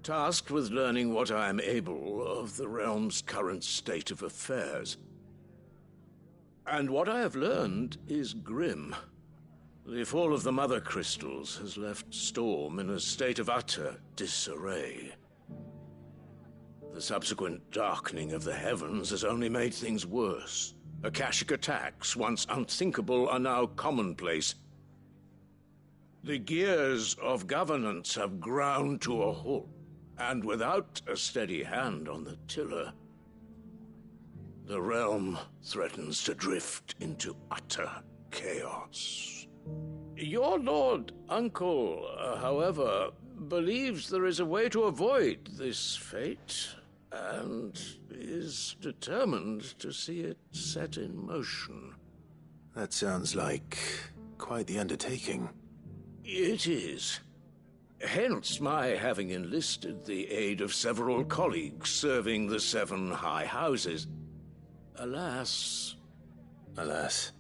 S2: tasked with learning what I am able of the realm's current state of affairs. And what I have learned is grim. The fall of the Mother Crystals has left Storm in a state of utter disarray. The subsequent darkening of the heavens has only made things worse. Akashic attacks, once unthinkable, are now commonplace. The gears of governance have ground to a halt, and without a steady hand on the tiller, the realm threatens to drift into utter chaos. Your lord uncle, however, believes there is a way to avoid this fate, and is determined to see it set in motion.
S4: That sounds like quite the undertaking.
S2: It is. Hence my having enlisted the aid of several colleagues serving the 7 high houses. Alas...
S4: Alas?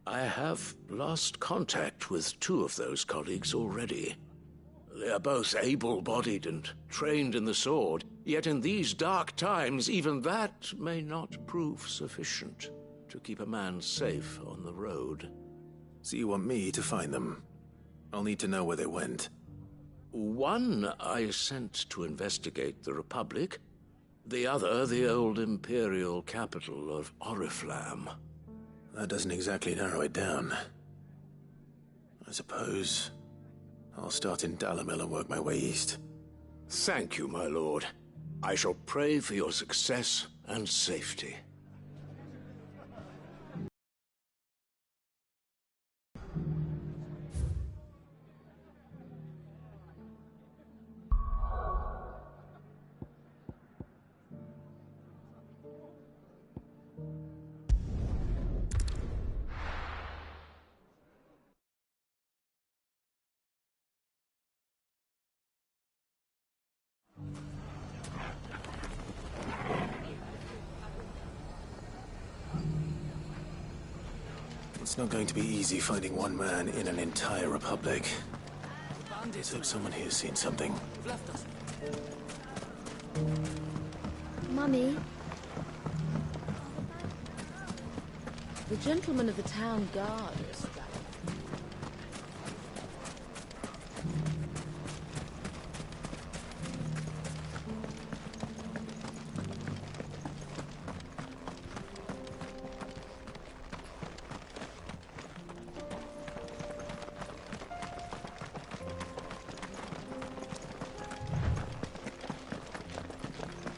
S2: I have lost contact with 2 of those colleagues already. They are both able-bodied and trained in the sword, yet in these dark times, even that may not prove sufficient to keep a man safe on the road.
S4: So you want me to find them? I'll need to know where they went.
S2: One I sent to investigate the Republic, the other the old Imperial capital of Oriflamme.
S4: That doesn't exactly narrow it down. I suppose I'll start in Dalamil and work my way east.
S2: Thank you, my lord. I shall pray for your success and safety.
S4: It's not going to be easy finding one man in an entire republic. Let's hope someone here's seen something.
S3: Mummy? The gentleman of the town guard is...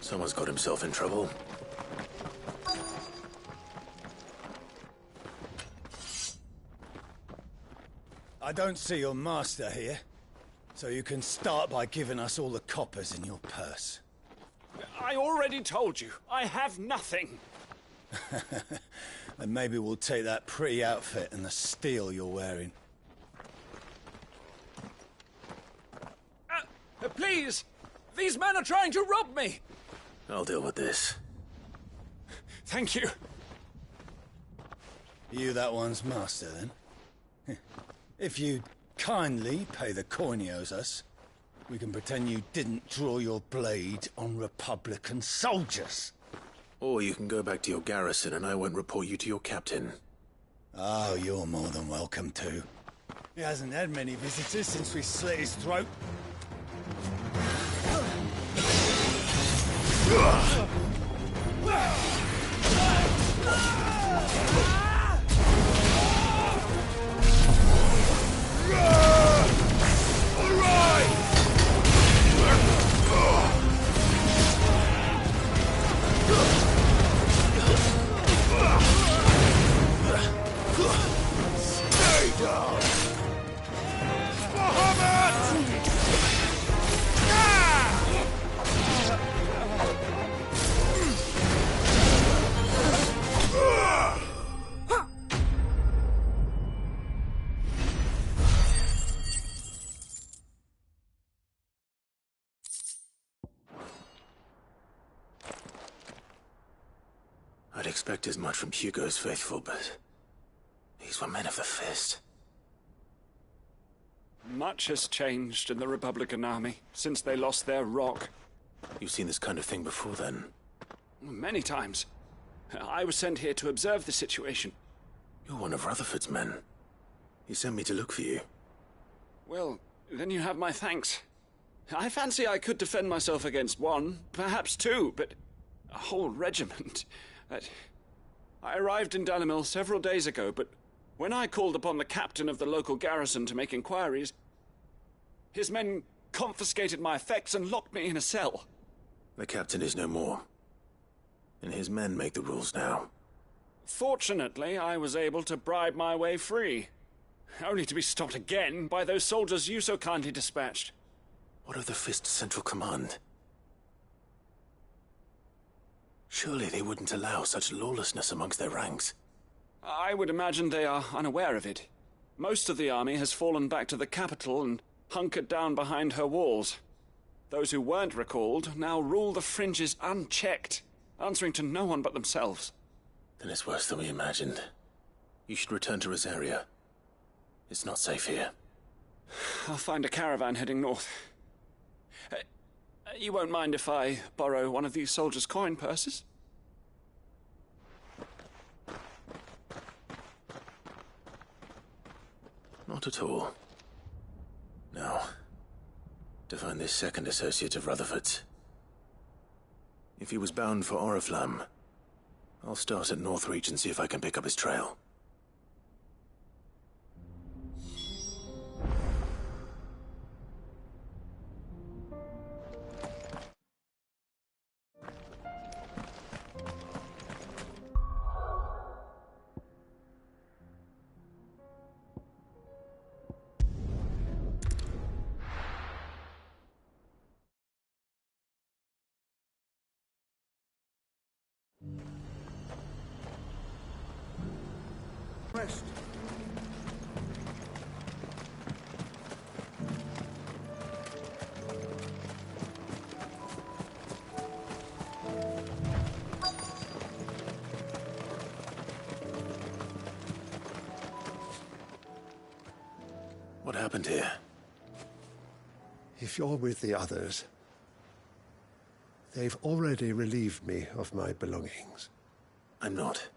S4: Someone's got himself in trouble.
S1: I don't see your master here, so you can start by giving us all the coppers in your purse.
S17: I already told you, I have nothing.
S1: Then maybe we'll take that pretty outfit and the steel you're wearing.
S17: Please! These men are trying to rob me!
S4: I'll deal with this.
S17: Thank you.
S1: You that one's master, then? If you kindly pay the coin he owes us, we can pretend you didn't draw your blade on Republican soldiers.
S4: Or you can go back to your garrison and I won't report you to your captain.
S1: Oh, you're more than welcome to. He hasn't had many visitors since we slit his throat.
S23: Stay down!
S4: I'd expect as much from Hugo's faithful, but these were men of the fist.
S17: Much has changed in the Republican army since they lost their rock.
S4: You've seen this kind of thing before, then?
S17: Many times. I was sent here to observe the situation.
S4: You're one of Rutherford's men. He sent me to look for you.
S17: Well, then you have my thanks. I fancy I could defend myself against one, perhaps two, but a whole regiment. I arrived in Dalimil several days ago, but when I called upon the captain of the local garrison to make inquiries, his men confiscated my effects and locked me in a cell.
S4: The captain is no more, and his men make the rules now.
S17: Fortunately, I was able to bribe my way free, only to be stopped again by those soldiers you so kindly dispatched.
S4: What of the Fist's central command? Surely they wouldn't allow such lawlessness amongst their ranks.
S17: I would imagine they are unaware of it. Most of the army has fallen back to the capital and hunkered down behind her walls. Those who weren't recalled now rule the fringes unchecked, answering to no one but themselves.
S4: Then it's worse than we imagined. You should return to Rosaria. It's not safe here.
S17: I'll find a caravan heading north. You won't mind if I borrow one of these soldiers' coin purses?
S4: Not at all. Now, to find this second associate of Rutherford's. If he was bound for Oriflamme, I'll start at Northreach and see if I can pick up his trail.
S23: Rest.
S4: What happened here?
S21: If you're with the others, they've already relieved me of my belongings.
S4: I'm not.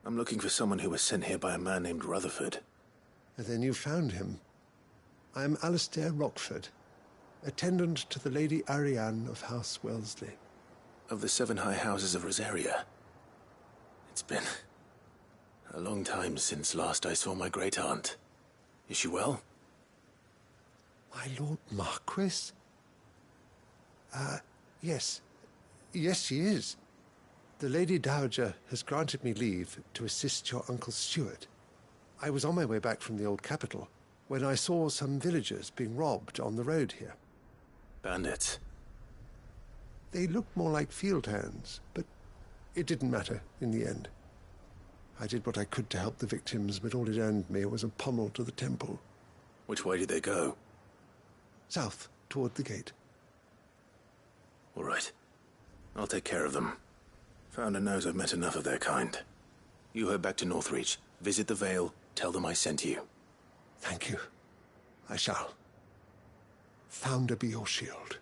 S4: I'm looking for someone who was sent here by a man named Rutherford.
S21: And then you found him. I'm Alistair Rockford, attendant to the Lady Ariane of House Wellesley.
S4: Of the 7 high houses of Rosaria. It's been a long time since last I saw my great-aunt. Is she well?
S21: My Lord Marquis? Yes. Yes, she is. The Lady Dowager has granted me leave to assist your Uncle Stuart. I was on my way back from the old capital when I saw some villagers being robbed on the road here.
S4: Bandits?
S21: They looked more like field hands, but it didn't matter in the end. I did what I could to help the victims, but all it earned me was a pommel to the temple.
S4: Which way did they go?
S21: South, toward the gate.
S4: All right. I'll take care of them. Founder knows I've met enough of their kind. You head back to Northreach, visit the Vale, tell them I sent you.
S21: Thank you. I shall. Founder be your shield.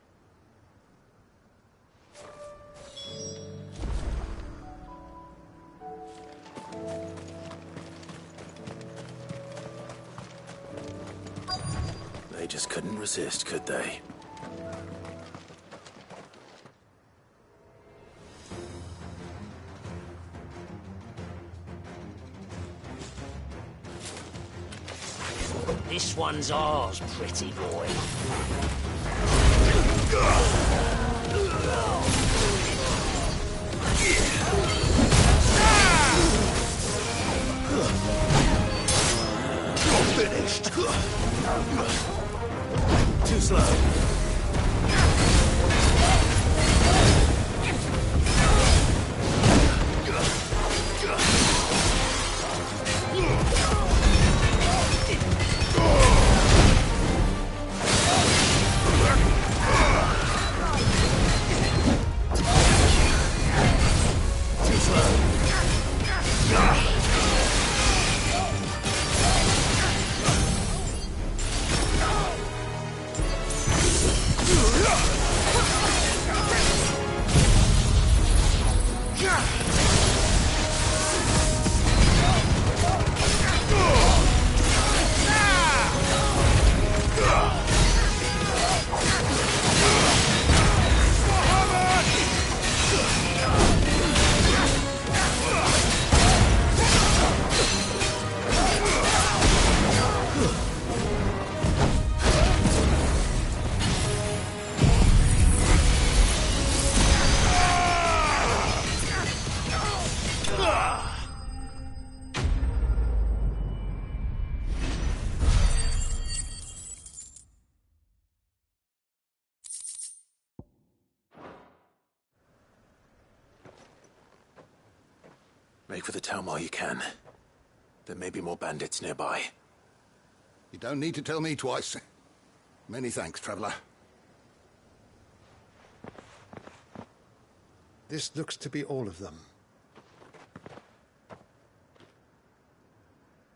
S4: They just couldn't resist, could they?
S9: This one's ours, pretty boy.
S23: You're finished.
S4: Too slow. Make for the town while you can. There may be more bandits nearby.
S23: You don't need to tell me twice. Many thanks, traveler.
S21: This looks to be all of them.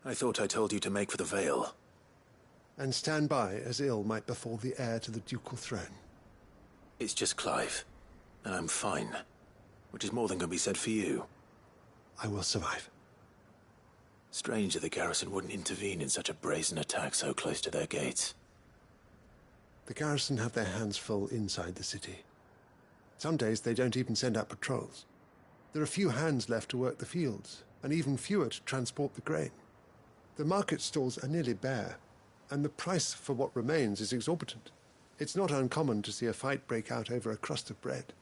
S4: I thought I told you to make for the Vale.
S21: And stand by as ill might befall the heir to the ducal throne.
S4: It's just Clive, and I'm fine. Which is more than can be said for you.
S21: I will survive.
S4: Strange that the garrison wouldn't intervene in such a brazen attack so close to their gates.
S21: The garrison have their hands full inside the city. Some days they don't even send out patrols. There are few hands left to work the fields, and even fewer to transport the grain. The market stalls are nearly bare, and the price for what remains is exorbitant. It's not uncommon to see a fight break out over a crust of bread.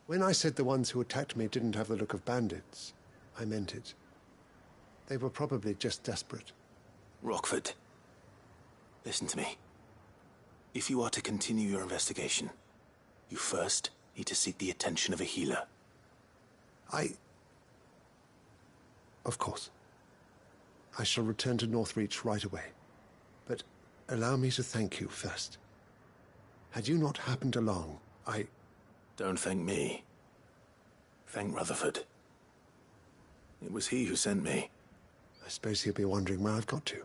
S21: When I said the ones who attacked me didn't have the look of bandits, I meant it. They were probably just desperate.
S4: Rockford, listen to me. If you are to continue your investigation, you first need to seek the attention of a healer.
S21: Of course. I shall return to Northreach right away. But allow me to thank you first. Had you not happened along,
S4: Don't thank me. Thank Rutherford. It was he who sent me.
S21: I suppose he'll be wondering where I've got to.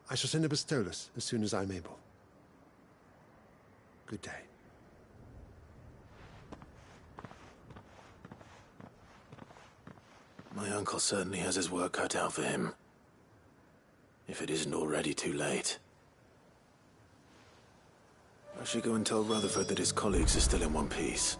S21: I shall send a Bistolus as soon as I'm able. Good day.
S4: My uncle certainly has his work cut out for him. If it isn't already too late. I should go and tell Rutherford that his colleagues are still in one piece.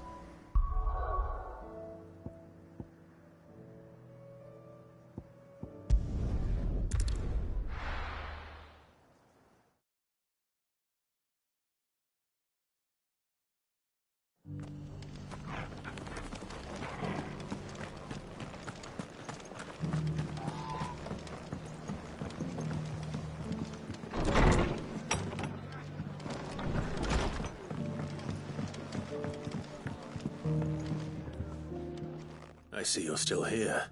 S4: I see you're still here.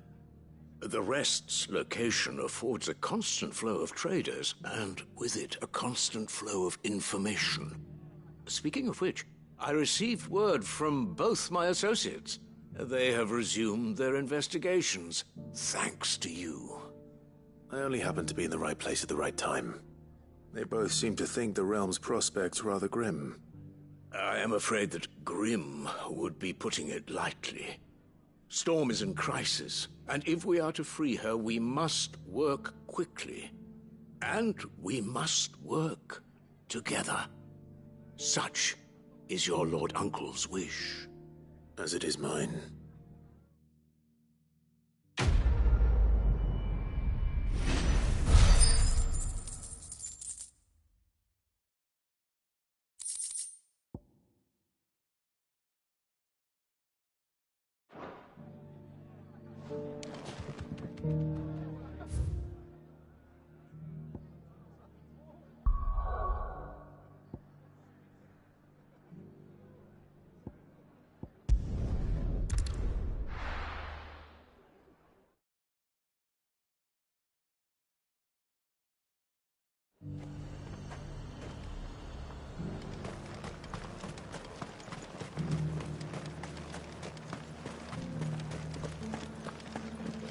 S2: The Rest's location affords a constant flow of traders, and with it, a constant flow of information. Speaking of which, I received word from both my associates. They have resumed their investigations, thanks to you.
S4: I only happened to be in the right place at the right time. They both seem to think the realm's prospects rather grim.
S2: I am afraid that grim would be putting it lightly. Storm is in crisis, and if we are to free her, we must work quickly. And we must work together. Such is your Lord Uncle's wish.
S4: As it is mine.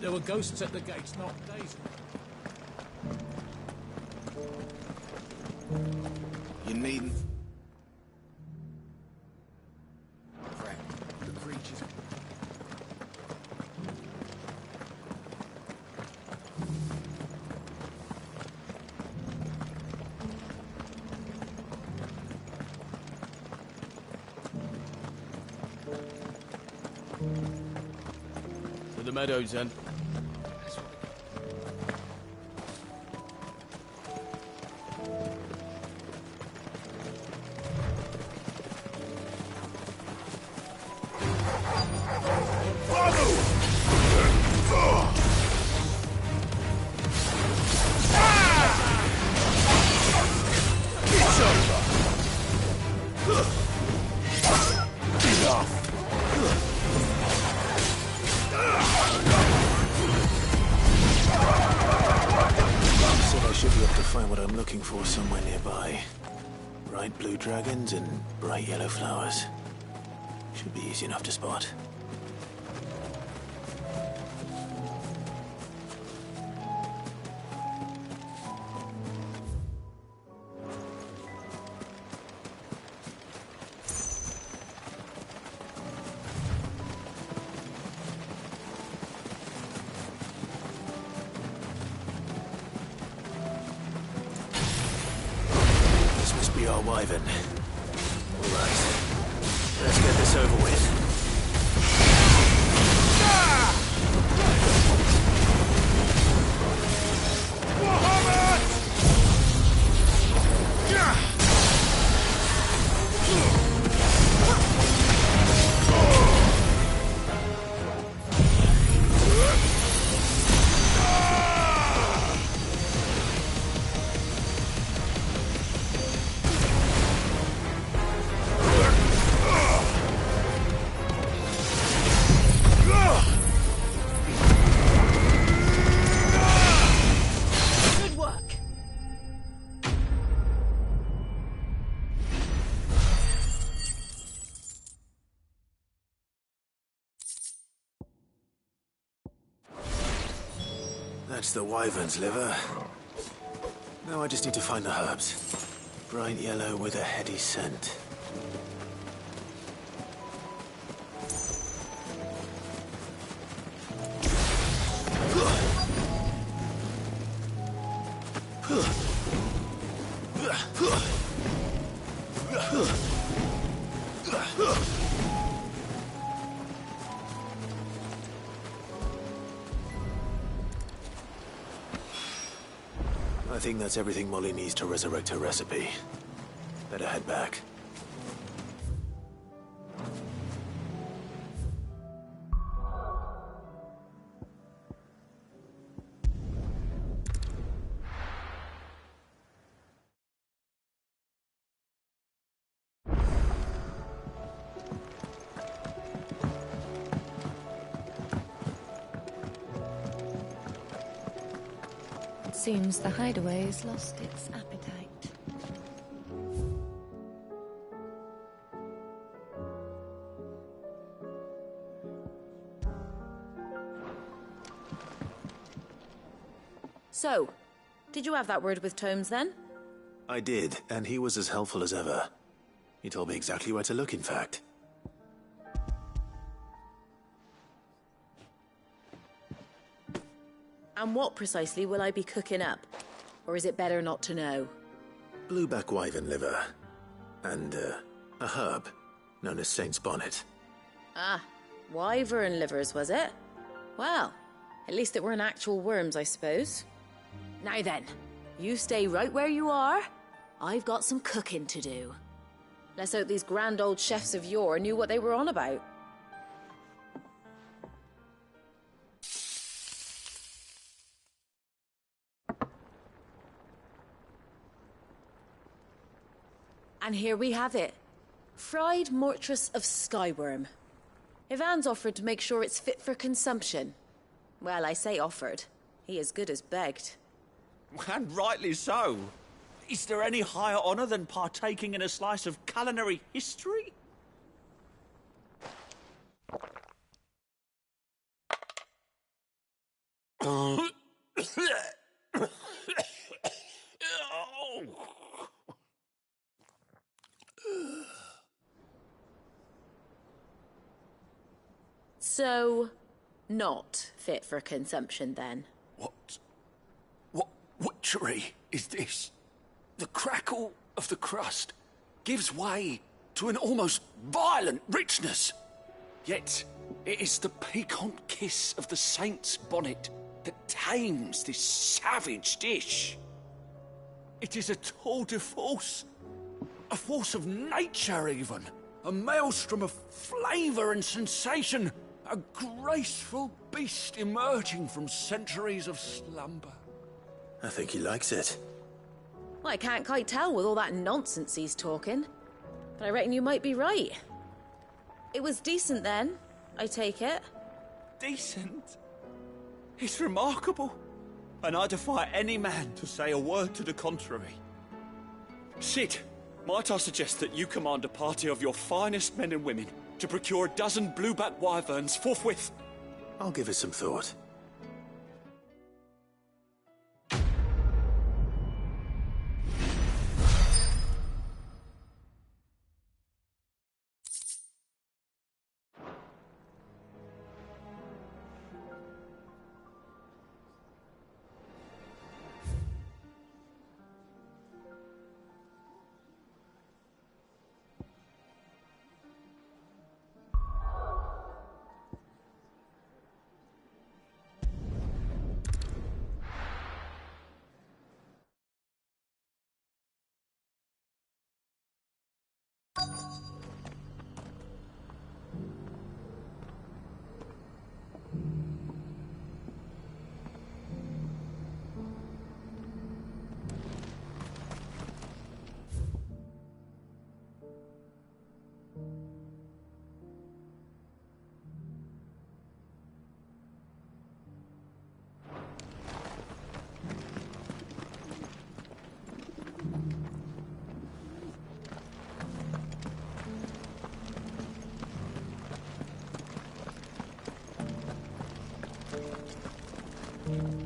S11: There were ghosts at the gates not days ago.
S22: You needn't.
S11: Crap, the creatures. To the meadows, then.
S4: Dragons and bright yellow flowers. Should be easy enough to spot. Be our wyvern. All right. Let's get this over with. That's the wyvern's liver. Now I just need to find the herbs. Bright yellow with a heady scent. I think that's everything Molly needs to resurrect her recipe. Better head back.
S7: It seems the hideaway has lost its appetite.
S3: So, did you have that word with Tomes then?
S4: I did, and he was as helpful as ever. He told me exactly where to look, in fact.
S3: And what precisely will I be cooking up? Or is it better not to know?
S4: Blueback wyvern liver. And, a herb known as Saint's Bonnet.
S3: Ah, wyvern livers, was it? Well, at least it weren't actual worms, I suppose. Now then, you stay right where you are. I've got some cooking to do. Let's hope these grand old chefs of yore knew what they were on about. And here we have it. Fried mortress of skyworm. Ivan's offered to make sure it's fit for consumption. Well, I say offered. He as good as begged.
S10: And rightly so. Is there any higher honour than partaking in a slice of culinary history?
S3: So, not fit for consumption then?
S17: What witchery is this? The crackle of the crust gives way to an almost violent richness. Yet, it is the piquant kiss of the saint's bonnet that tames this savage dish. It is a tour de force, a force of nature even, a maelstrom of flavour and sensation, a graceful beast emerging from centuries of slumber.
S4: I think he likes it.
S3: Well, I can't quite tell with all that nonsense he's talking. But I reckon you might be right. It was decent then, I take it.
S10: Decent? It's remarkable. And I defy any man to say a word to the contrary. Sid, might I suggest that you command a party of your finest men and women to procure a dozen blueback wyverns forthwith?
S4: I'll give it some thought.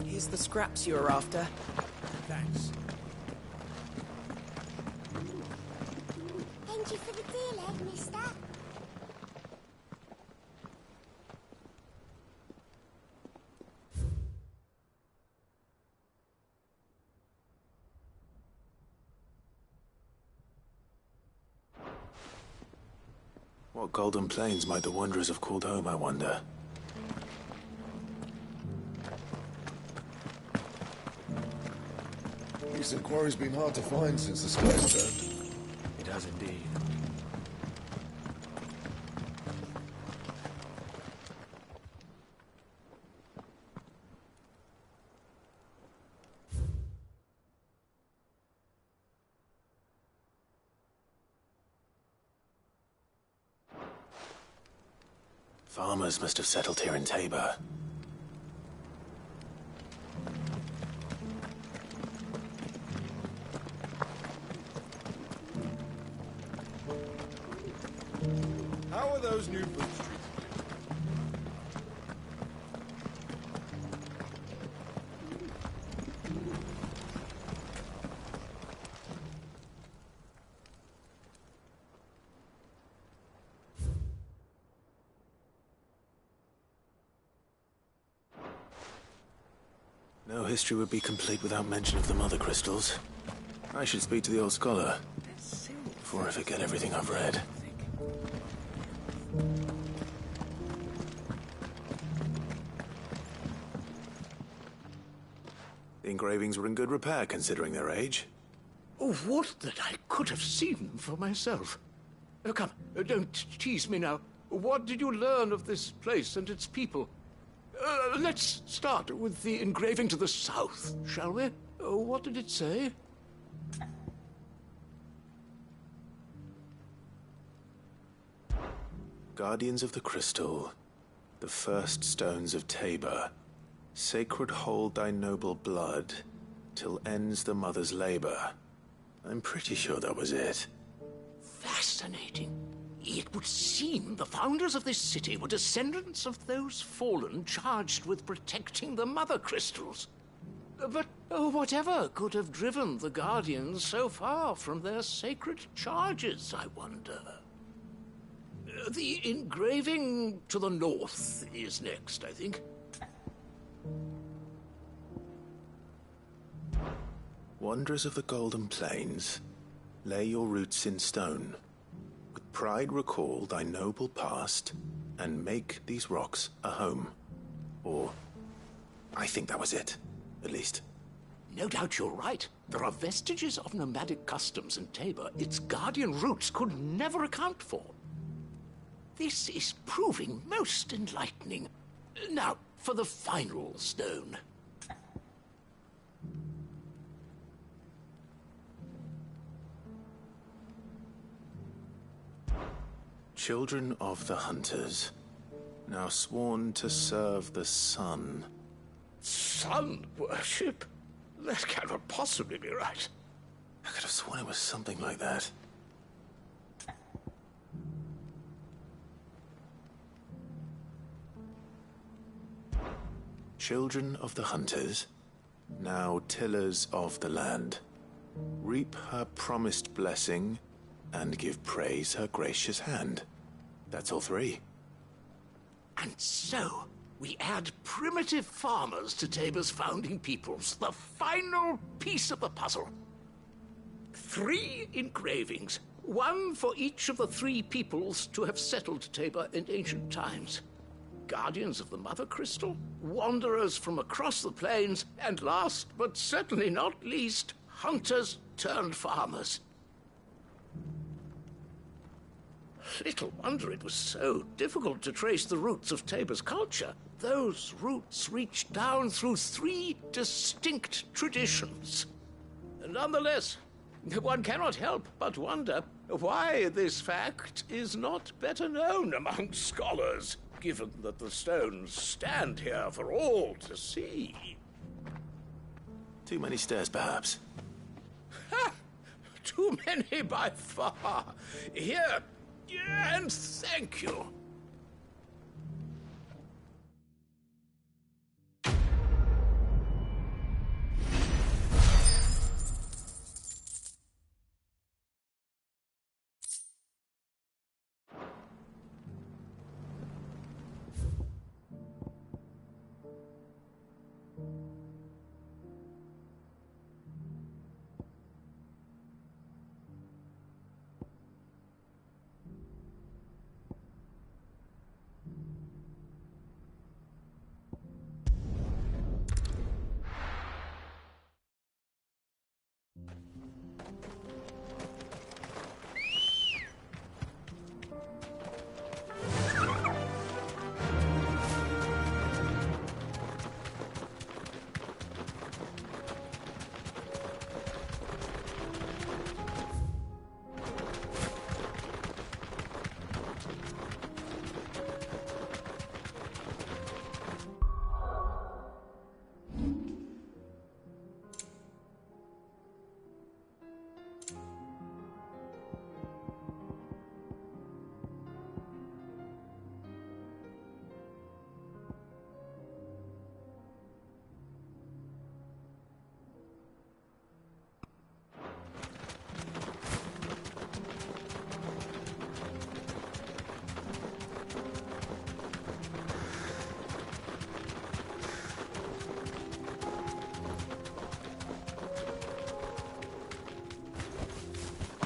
S6: Here's the scraps you were after.
S11: Thanks.
S14: Thank you for the deal, egg, mister.
S4: What golden plains might the wanderers have called home, I wonder?
S19: Decent quarry's been hard to find since the sky's turned.
S15: It has indeed.
S4: Farmers must have settled here in Tabor.
S13: How are those new boots treating
S4: No history would be complete without mention of the mother crystals. I should speak to the old scholar before I forget everything I've read. The engravings were in good repair considering their age.
S2: Oh, would that I could have seen them for myself. Come, don't tease me now. What did you learn of this place and its people? Let's start with the engraving to the south, shall we? What did it say?
S4: Guardians of the Crystal, the first stones of Tabor, sacred hold thy noble blood, till ends the mother's labor. I'm pretty sure that was it.
S2: Fascinating. It would seem the founders of this city were descendants of those fallen charged with protecting the mother crystals. But whatever could have driven the Guardians so far from their sacred charges, I wonder? The engraving to the north is next, I think.
S4: Wanderers of the Golden Plains, lay your roots in stone. With pride recall thy noble past, and make these rocks a home. Or, I think that was it, at least.
S2: No doubt you're right. There are vestiges of nomadic customs in Tabor its guardian roots could never account for. This is proving most enlightening. Now, for the final stone.
S4: Children of the Hunters, now sworn to serve the sun.
S2: Sun worship? That cannot possibly be right.
S4: I could have sworn it was something like that. Children of the Hunters, now tillers of the land, reap her promised blessing and give praise her gracious hand. That's all three.
S2: And so, we add primitive farmers to Tabor's founding peoples, the final piece of the puzzle. 3 engravings, one for each of the 3 peoples to have settled Tabor in ancient times. Guardians of the Mother Crystal, wanderers from across the plains, and last but certainly not least, hunters turned farmers. Little wonder it was so difficult to trace the roots of Tabor's culture. Those roots reach down through 3 distinct traditions. Nonetheless, one cannot help but wonder why this fact is not better known among scholars, given that the stones stand here for all to see.
S4: Too many stairs, perhaps.
S2: Ha! Too many by far. Here, and thank you.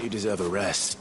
S4: You deserve a rest.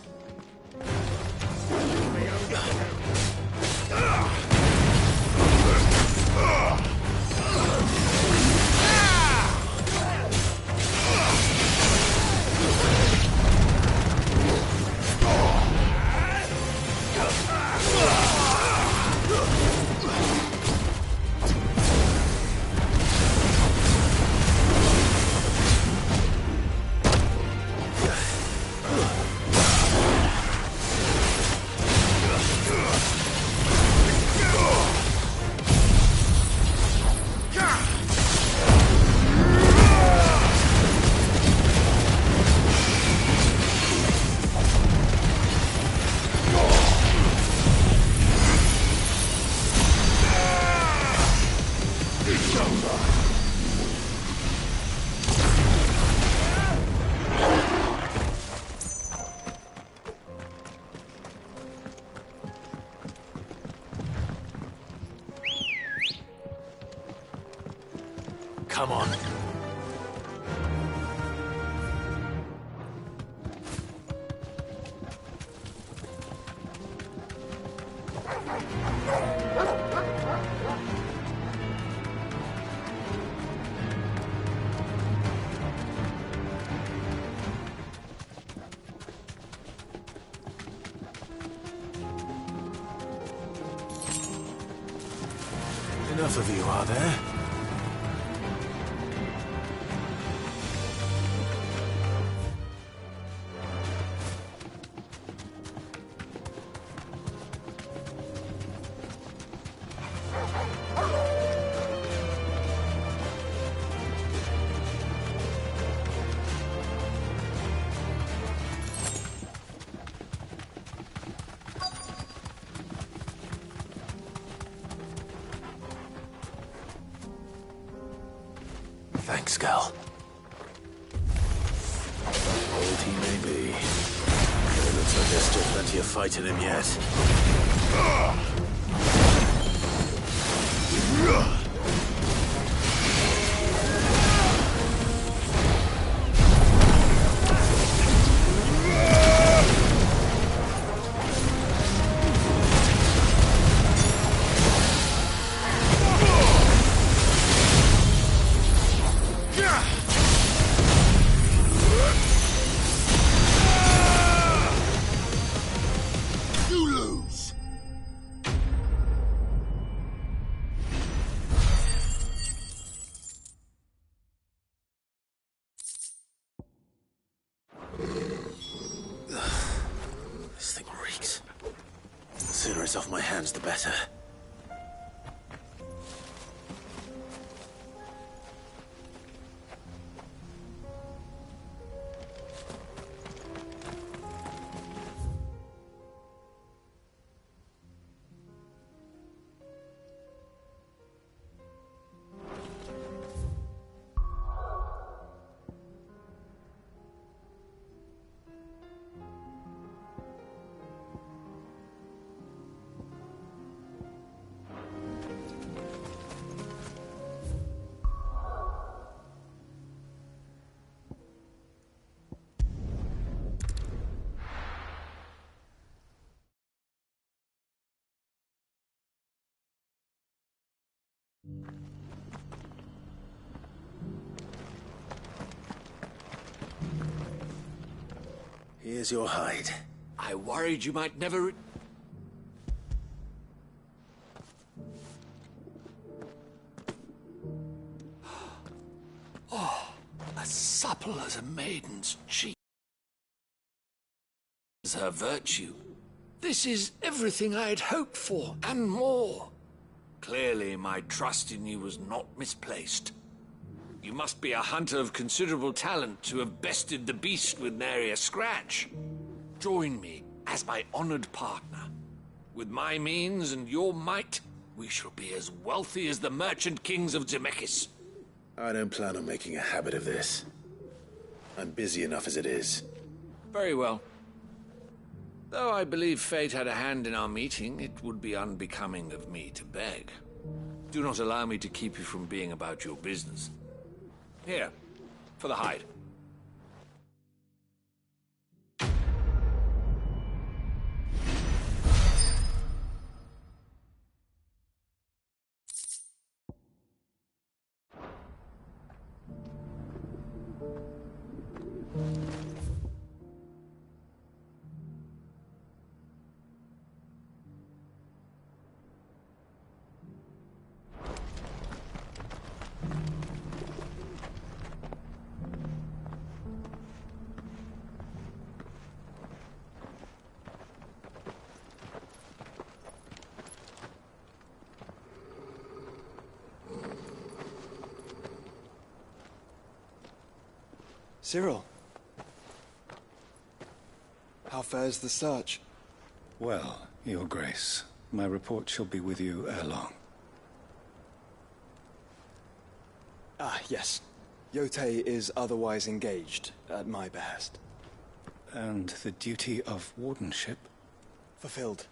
S22: Come on.
S4: Enough of you, are there? Thanks, Gal. Old he may be, but it looks like there's still plenty of fight in him yet. This thing reeks. The sooner it's off my hands, the better. Here's your hide.
S22: I worried you might never... Oh, as supple as a maiden's cheek is her virtue. This is everything I had hoped for, and more. Clearly, my trust in you was not misplaced. You must be a hunter of considerable talent to have bested the beast with nary a scratch. Join me as my honored partner. With my means and your might, we shall be as wealthy as the merchant kings of Zemeckis.
S4: I don't plan on making a habit of this. I'm busy enough as it is.
S22: Very well. Though I believe fate had a hand in our meeting, it would be unbecoming of me to beg. Do not allow me to keep you from being about your business. Here, for the hide.
S13: Cyril. How fares the search?
S1: Well, Your Grace, my report shall be with you ere long.
S13: Ah, yes. Yotei is otherwise engaged, at my behest.
S1: And the duty of wardenship?
S13: Fulfilled.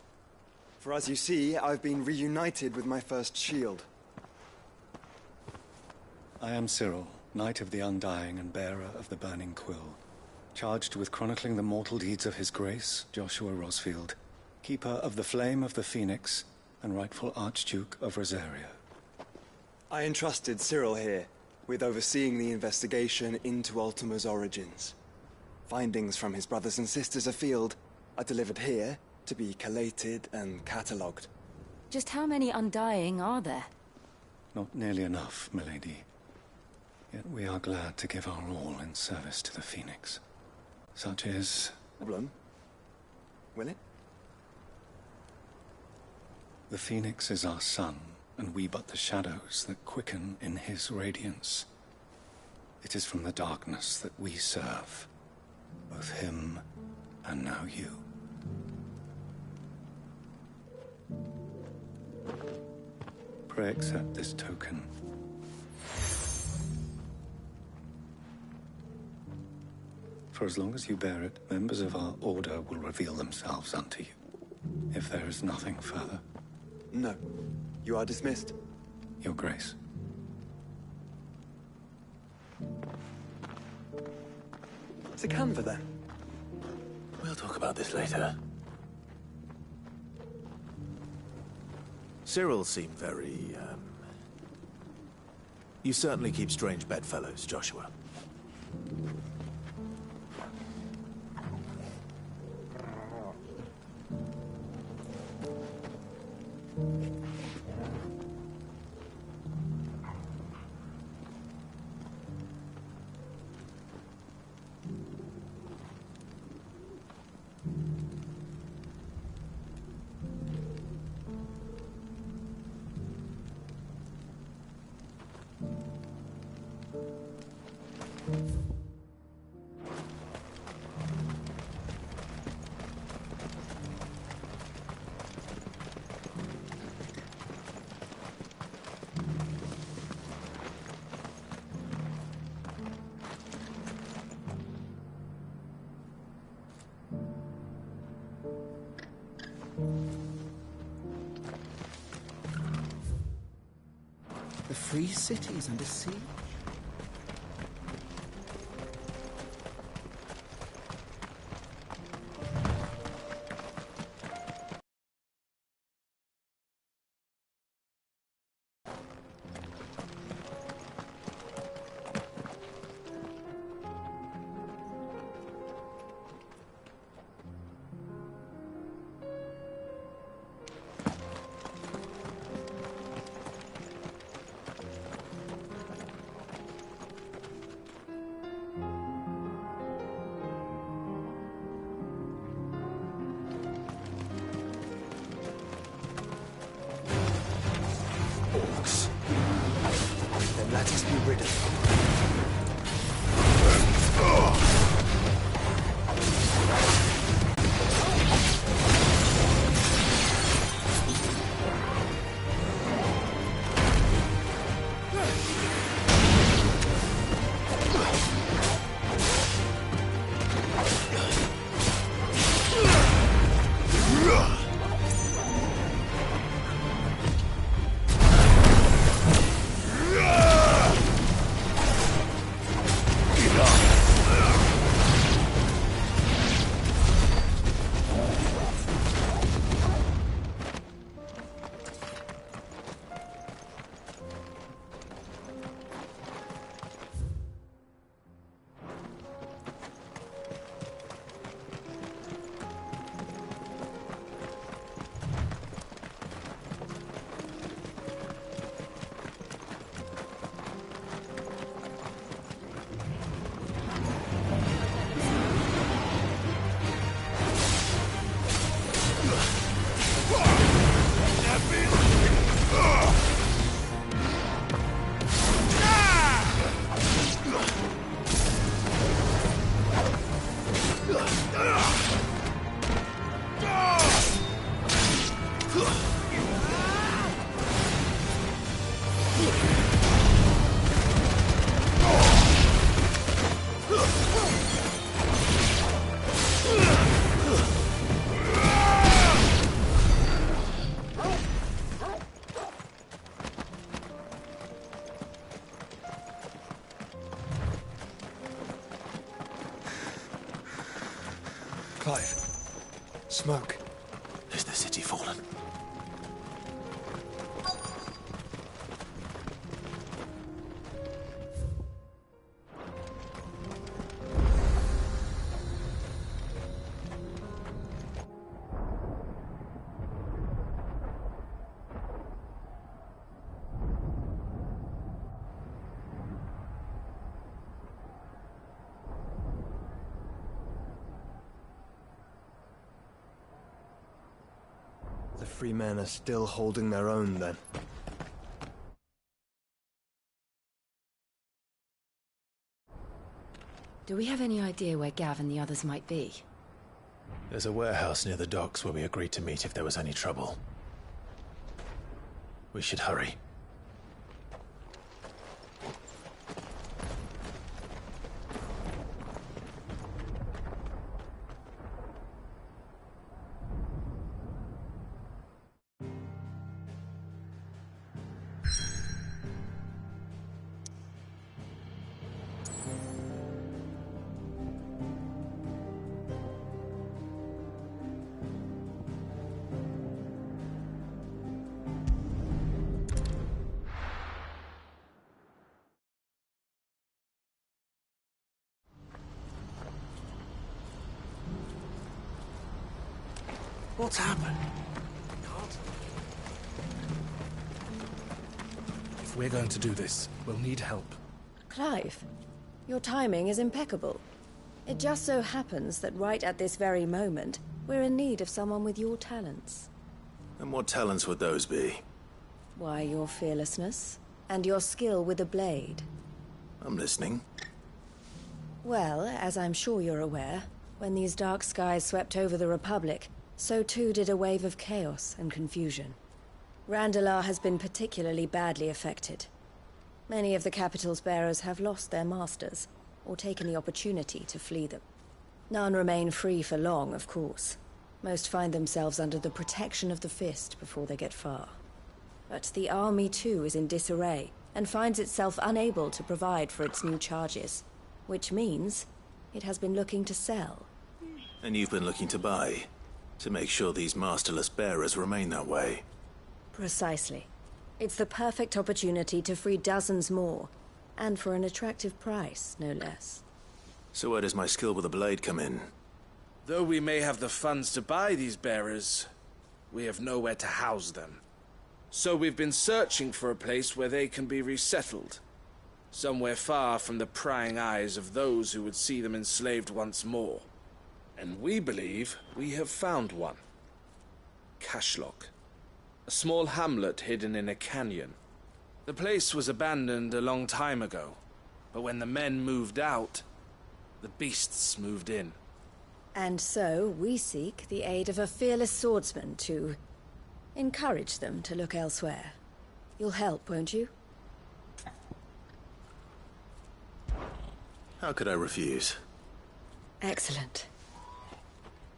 S13: For as you see, I've been reunited with my first shield.
S1: I am Cyril, Knight of the Undying and bearer of the Burning Quill, charged with chronicling the mortal deeds of His Grace, Joshua Rosfield, keeper of the Flame of the Phoenix and rightful Archduke of Rosario.
S13: I entrusted Cyril here with overseeing the investigation into Ultima's origins. Findings from his brothers and sisters afield are delivered here to be collated and catalogued.
S12: Just how many Undying are there?
S1: Not nearly enough, milady. Yet we are glad to give our all in service to the Phoenix. Such is...
S13: Problem? Will it?
S1: The Phoenix is our sun, and we but the shadows that quicken in his radiance. It is from the darkness that we serve, both him and now you. Pray accept this token. For as long as you bear it, members of our order will reveal themselves unto you. If there is nothing further.
S13: No. You are dismissed.
S1: Your Grace.
S13: To Canva, then.
S4: We'll talk about this later. Cyril seemed very, You certainly keep strange bedfellows, Joshua.
S16: The free city is under siege?
S13: Clive. Smoke.
S4: Is the city fallen?
S13: The free men are still holding their own, then.
S12: Do we have any idea where Gav and the others might be?
S4: There's a warehouse near the docks where we agreed to meet if there was any trouble. We should hurry.
S11: What's happened? If we're going to do this, we'll need help.
S5: Clive, your timing is impeccable. It just so happens that right at this very moment, we're in need of someone with your talents.
S4: And what talents would those be?
S5: Why, your fearlessness, and your skill with a blade.
S4: I'm listening.
S5: Well, as I'm sure you're aware, when these dark skies swept over the Republic, so too did a wave of chaos and confusion. Randalar has been particularly badly affected. Many of the capital's bearers have lost their masters, or taken the opportunity to flee them. None remain free for long, of course. Most find themselves under the protection of the Fist before they get far. But the army too is in disarray, and finds itself unable to provide for its new charges. Which means it has been looking to sell.
S4: And you've been looking to buy? To make sure these masterless bearers remain that way.
S5: Precisely. It's the perfect opportunity to free dozens more, and for an attractive price, no less.
S4: So where does my skill with a blade come in?
S2: Though we may have the funds to buy these bearers, we have nowhere to house them. So we've been searching for a place where they can be resettled. Somewhere far from the prying eyes of those who would see them enslaved once more. And we believe we have found one. Cashlock. A small hamlet hidden in a canyon. The place was abandoned a long time ago, but when the men moved out, the beasts moved in.
S5: And so we seek the aid of a fearless swordsman to encourage them to look elsewhere. You'll help, won't you?
S4: How could I refuse?
S5: Excellent.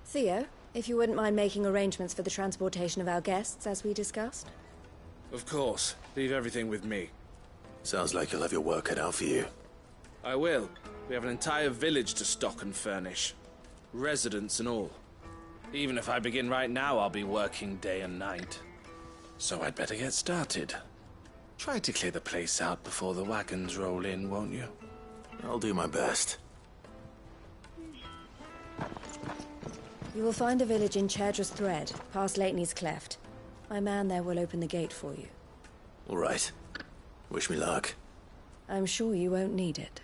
S5: Theo, if you wouldn't mind making arrangements for the transportation of our guests, as we discussed.
S2: Of course. Leave everything with me.
S4: Sounds like you'll have your work cut out for you.
S2: I will. We have an entire village to stock and furnish. Residents and all. Even if I begin right now, I'll be working day and night. So I'd better get started. Try to clear the place out before the wagons roll in, won't you?
S4: I'll do my best.
S5: You will find a village in Chairdress Thread, past Lateney's Cleft. My man there will open the gate for you.
S4: All right. Wish me luck.
S5: I'm sure you won't need it.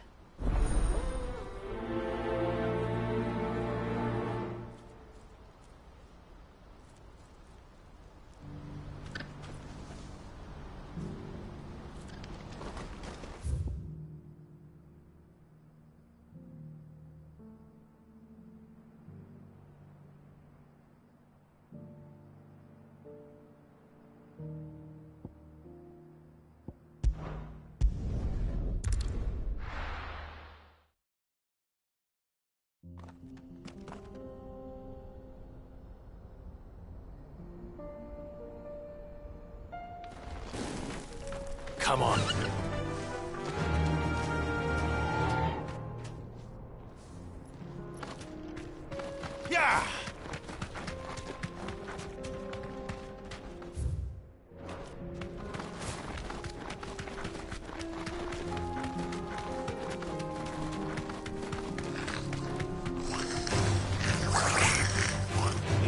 S4: You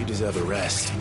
S4: deserve a rest.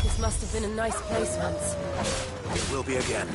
S5: This must have been a nice place once.
S4: It will be again.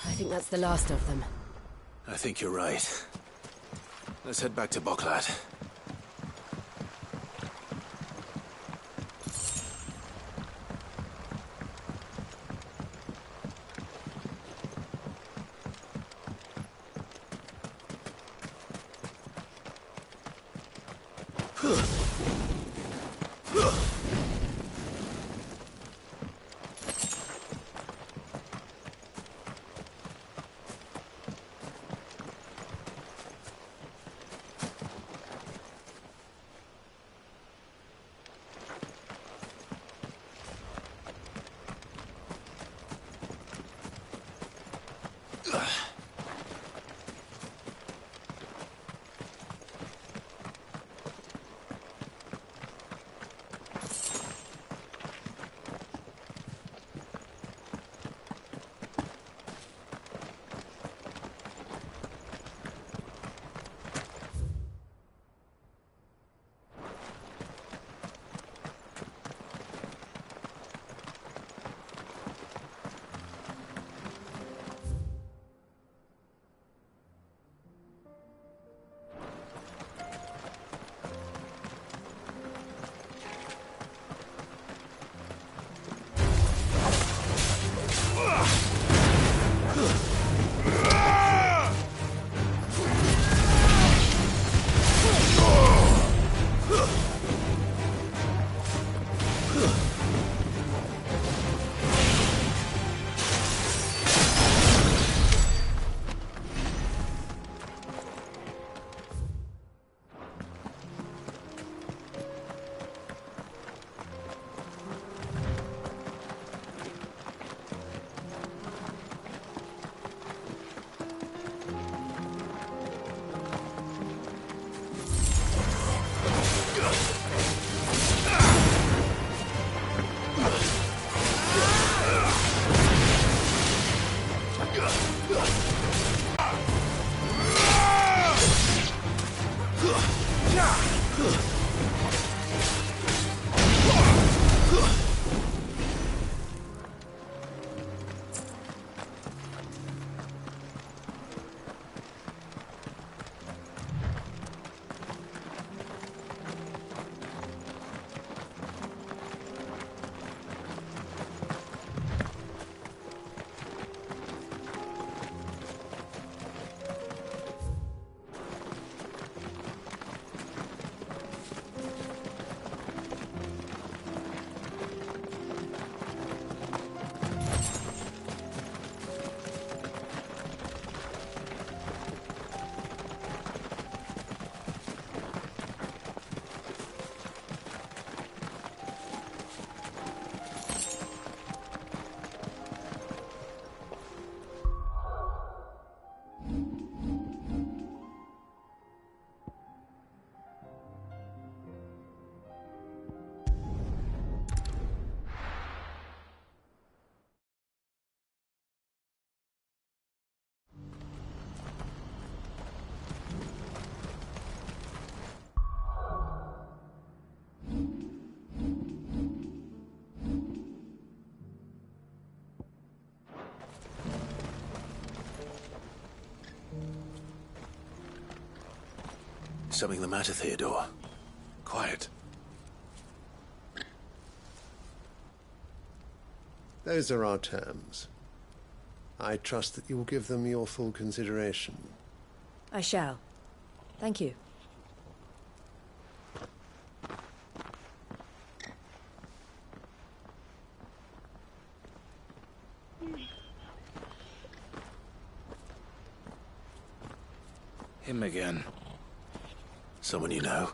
S5: I think that's the last of them.
S4: I think you're right. Let's head back to Boklat. Something the matter, Theodore? Quiet.
S21: Those are our terms. I trust that you will give them your full consideration.
S5: I shall. Thank you.
S8: Him again.
S4: Someone you know?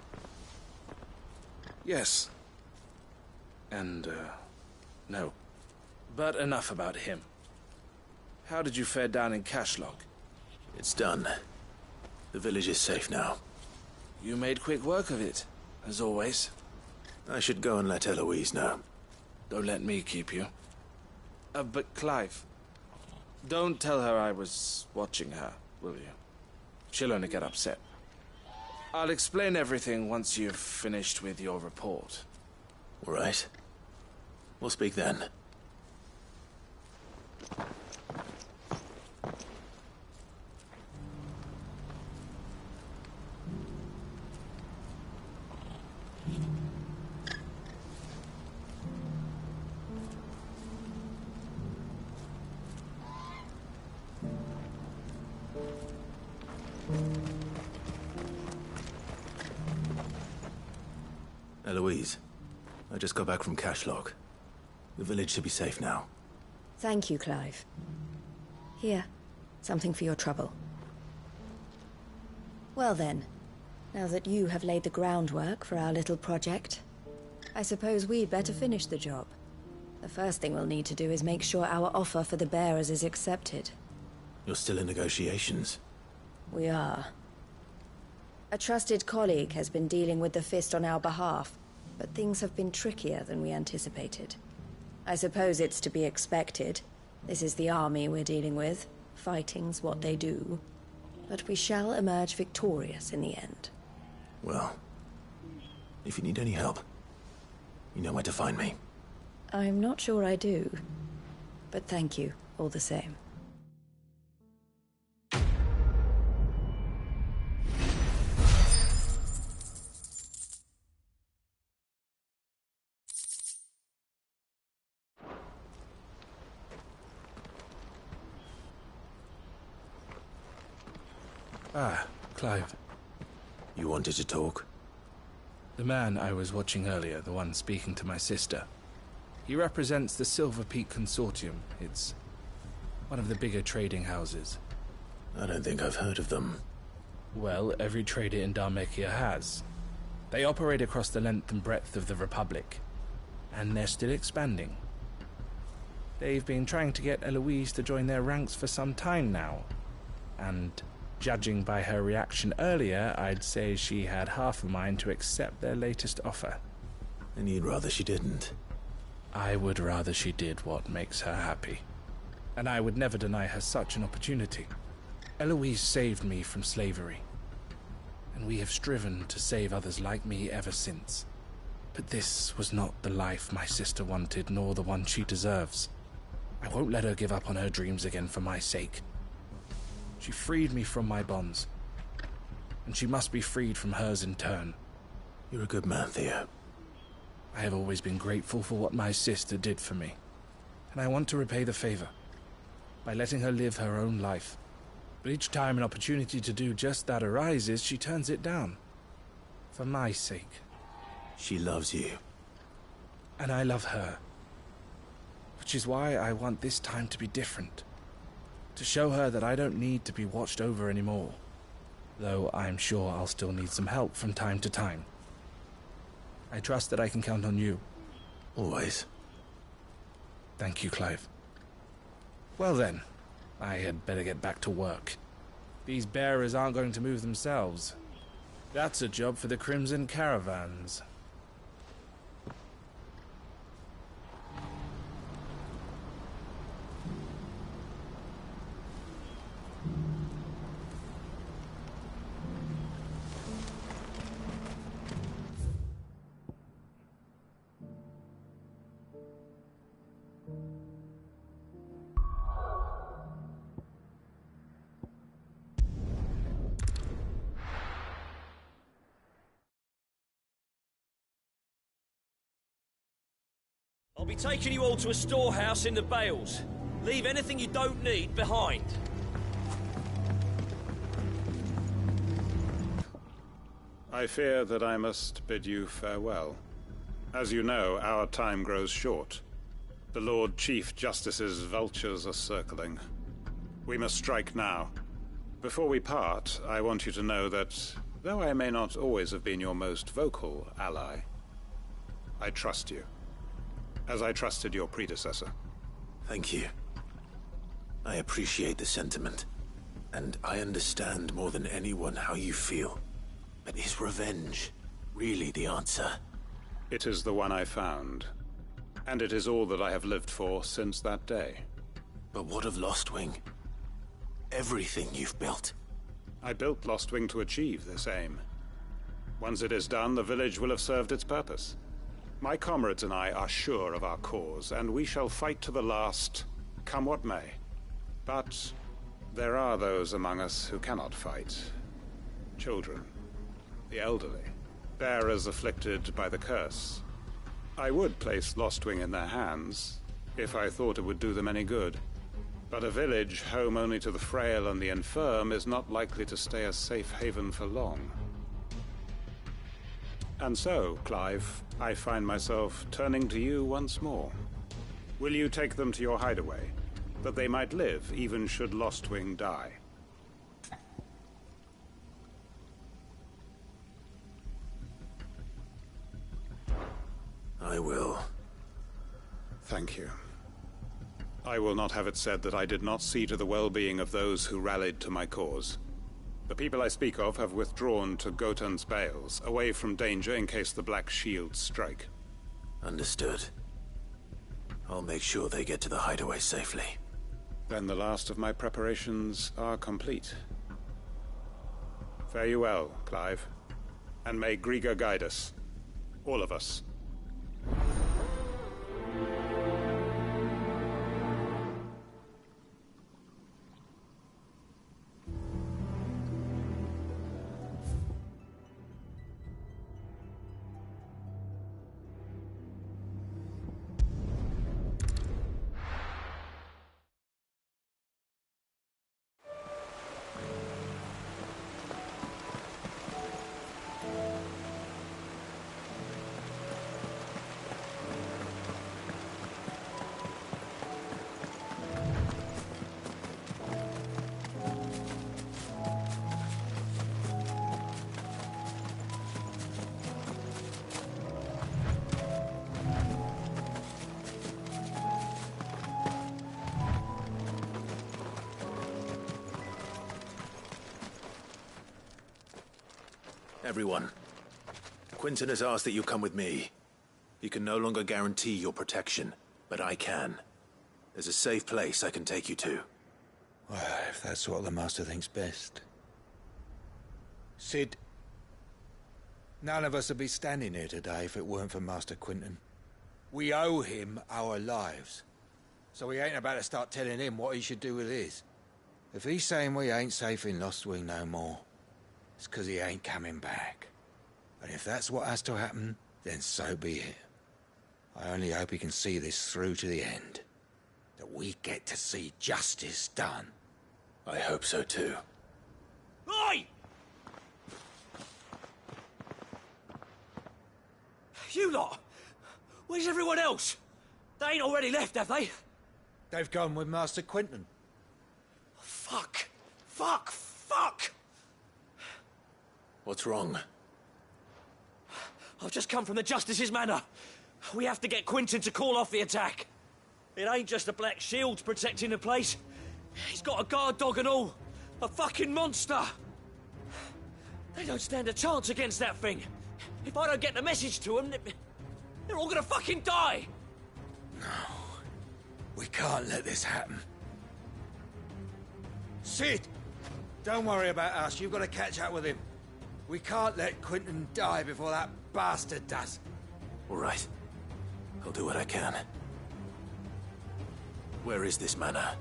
S8: Yes. And, no. But enough about him. How did you fare down in Cashlock?
S4: It's done. The village is safe now.
S8: You made quick work of it, as always.
S4: I should go and let Eloise know.
S8: Don't let me keep you. But Clive, don't tell her I was watching her, will you? She'll only get upset. I'll explain everything once you've finished with your report.
S4: All right. We'll speak then. Eloise, I just got back from Cashlock. The village should be safe now.
S5: Thank you, Clive. Here, something for your trouble. Well then, now that you have laid the groundwork for our little project, I suppose we'd better finish the job. The first thing we'll need to do is make sure our offer for the bearers is accepted.
S4: You're still in negotiations?
S5: We are. A trusted colleague has been dealing with the Fist on our behalf, but things have been trickier than we anticipated. I suppose it's to be expected. This is the army we're dealing with. Fighting's what they do. But we shall emerge victorious in the end.
S4: Well, if you need any help, you know where to find me.
S5: I'm not sure I do. But thank you, all the same.
S8: Ah, Clive.
S4: You wanted to talk?
S8: The man I was watching earlier, the one speaking to my sister. He represents the Silver Peak Consortium. It's one of the bigger trading houses.
S4: I don't think I've heard of them.
S8: Well, every trader in Dharmekia has. They operate across the length and breadth of the Republic. And they're still expanding. They've been trying to get Eloise to join their ranks for some time now. And judging by her reaction earlier, I'd say she had half a mind to accept their latest offer.
S4: And you'd rather she didn't?
S8: I would rather she did what makes her happy. and I would never deny her such an opportunity. Eloise saved me from slavery, and we have striven to save others like me ever since. But this was not the life my sister wanted, nor the one she deserves. I won't let her give up on her dreams again for my sake. She freed me from my bonds, and she must be freed from hers in turn.
S4: You're a good man, Theo.
S8: I have always been grateful for what my sister did for me, and I want to repay the favor by letting her live her own life. But each time an opportunity to do just that arises, she turns it down. For my sake.
S4: She loves you.
S8: And I love her. Which is why I want this time to be different. To show her that I don't need to be watched over anymore. Though I'm sure I'll still need some help from time to time. I trust that I can count on you.
S4: Always.
S8: Thank you, Clive. Well then, I had better get back to work. These bearers aren't going to move themselves. That's a job for the Crimson Caravans.
S9: I'll be taking you all to a storehouse in the Bales. Leave anything you don't need behind.
S18: I fear that I must bid you farewell. As you know, our time grows short. The Lord Chief Justice's vultures are circling. We must strike now. Before we part, I want you to know that, though I may not always have been your most vocal ally, I trust you. As I trusted your predecessor.
S4: Thank you. I appreciate the sentiment, and I understand more than anyone how you feel. But is revenge really the answer?
S18: It is the one I found, and it is all that I have lived for since that day.
S4: But what of Lostwing? Everything you've built.
S18: I built Lostwing to achieve this aim. Once it is done, the village will have served its purpose. My comrades and I are sure of our cause, and we shall fight to the last, come what may. But there are those among us who cannot fight. Children, the elderly, bearers afflicted by the curse. I would place Lostwing in their hands, if I thought it would do them any good. But a village home only to the frail and the infirm is not likely to stay a safe haven for long. And so, Clive, I find myself turning to you once more. Will you take them to your hideaway, that they might live even should Lostwing die?
S4: I will.
S18: Thank you. I will not have it said that I did not see to the well-being of those who rallied to my cause. The people I speak of have withdrawn to Gotan's Bales, away from danger in case the Black Shields strike.
S4: Understood. I'll make sure they get to the hideaway safely.
S18: Then the last of my preparations are complete. Fare you well, Clive. And may Griga guide us. All of us.
S4: Everyone, Quinton has asked that you come with me. You can no longer guarantee your protection, but I can. There's a safe place I can take you to.
S7: Well, if that's what the Master thinks best. Sid, none of us would be standing here today if it weren't for Master Quinton. We owe him our lives. So we ain't about to start telling him what he should do with his. If he's saying we ain't safe in Lostwing no more, it's 'cause he ain't coming back. And if that's what has to happen, then so be it. I only hope he can see this through to the end. That we get to see justice done.
S4: I hope so too.
S9: Oi! You lot! Where's everyone else? They ain't already left, have they?
S7: They've gone with Master Quinton.
S9: Fuck! Fuck! Fuck!
S4: What's wrong?
S9: I've just come from the Justice's Manor. We have to get Quinton to call off the attack. It ain't just the Black Shields protecting the place. He's got a guard dog and all. A fucking monster. They don't stand a chance against that thing. If I don't get the message to them, they're all gonna fucking die.
S7: No. We can't let this happen. Sid! Don't worry about us. You've got to catch up with him. We can't let Quinton die before that bastard does.
S4: All right. I'll do what I can. Where is this manor?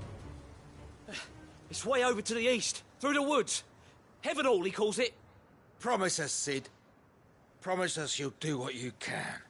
S9: It's way over to the east, through the woods. Heavenhall, he calls it.
S7: Promise us, Sid. Promise us you'll do what you can.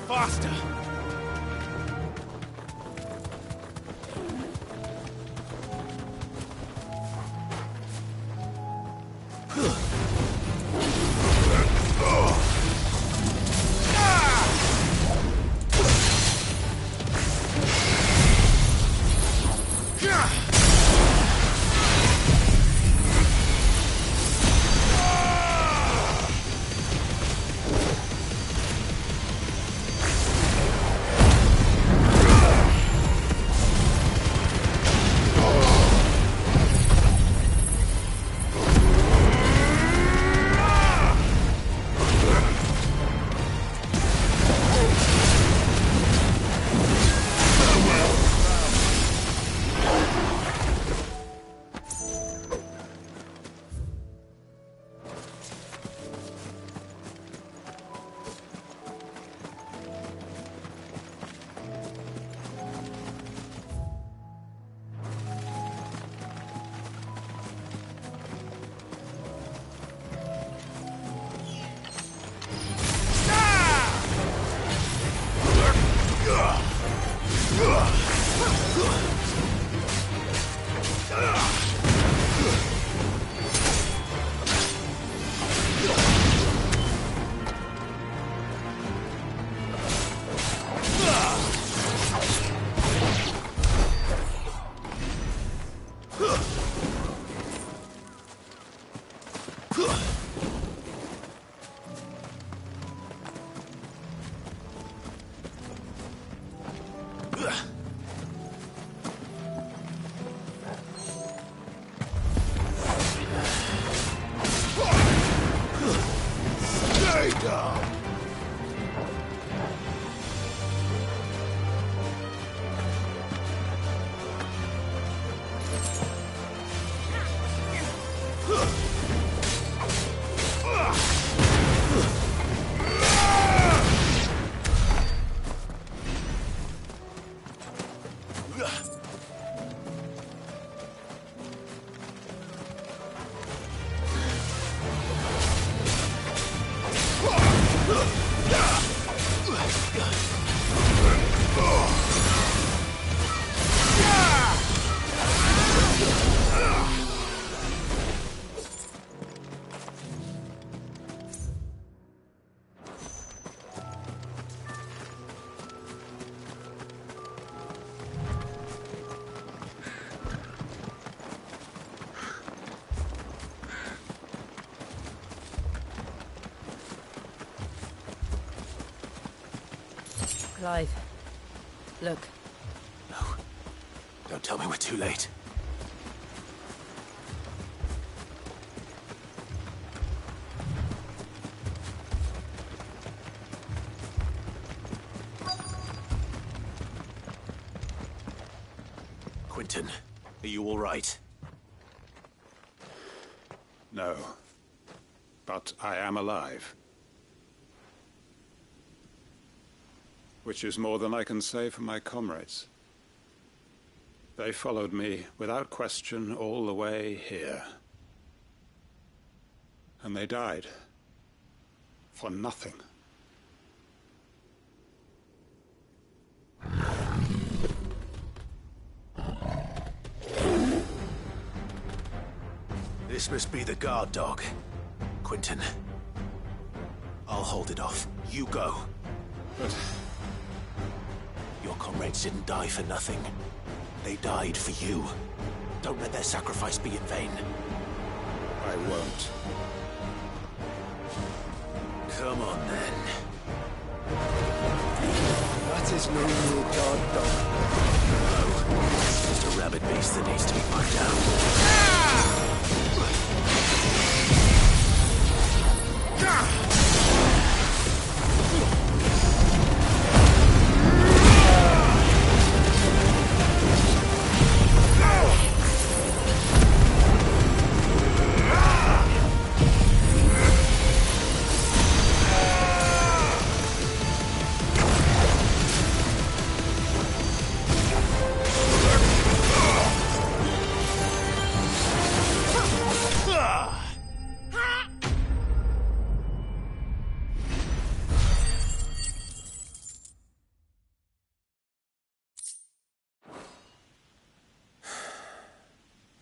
S9: Faster!
S12: Clive, look.
S4: No. Don't tell me we're too late. Quentin, are you all right?
S18: No. But I am alive. Which is more than I can say for my comrades. They followed me without question all the way here. And they died. For nothing.
S4: This must be the guard dog. Quentin. I'll hold it off. You go.
S18: But...
S4: your comrades didn't die for nothing. They died for you. Don't let their sacrifice be in vain.
S18: I won't.
S4: Come on, then.
S13: That is no real guard dog.
S4: No. It's just a rabid beast that needs to be put down.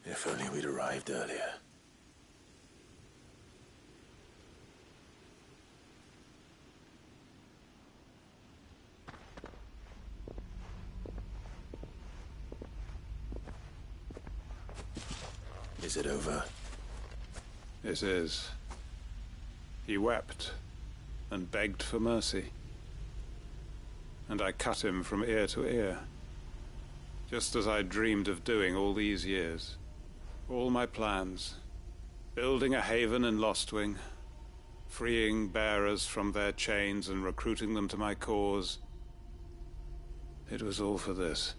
S4: If only we'd arrived earlier. Is it over?
S18: It is. He wept and begged for mercy. And I cut him from ear to ear. Just as I dreamed of doing all these years. All my plans. Building a haven in Lostwing. Freeing bearers from their chains and recruiting them to my cause. It was all for this.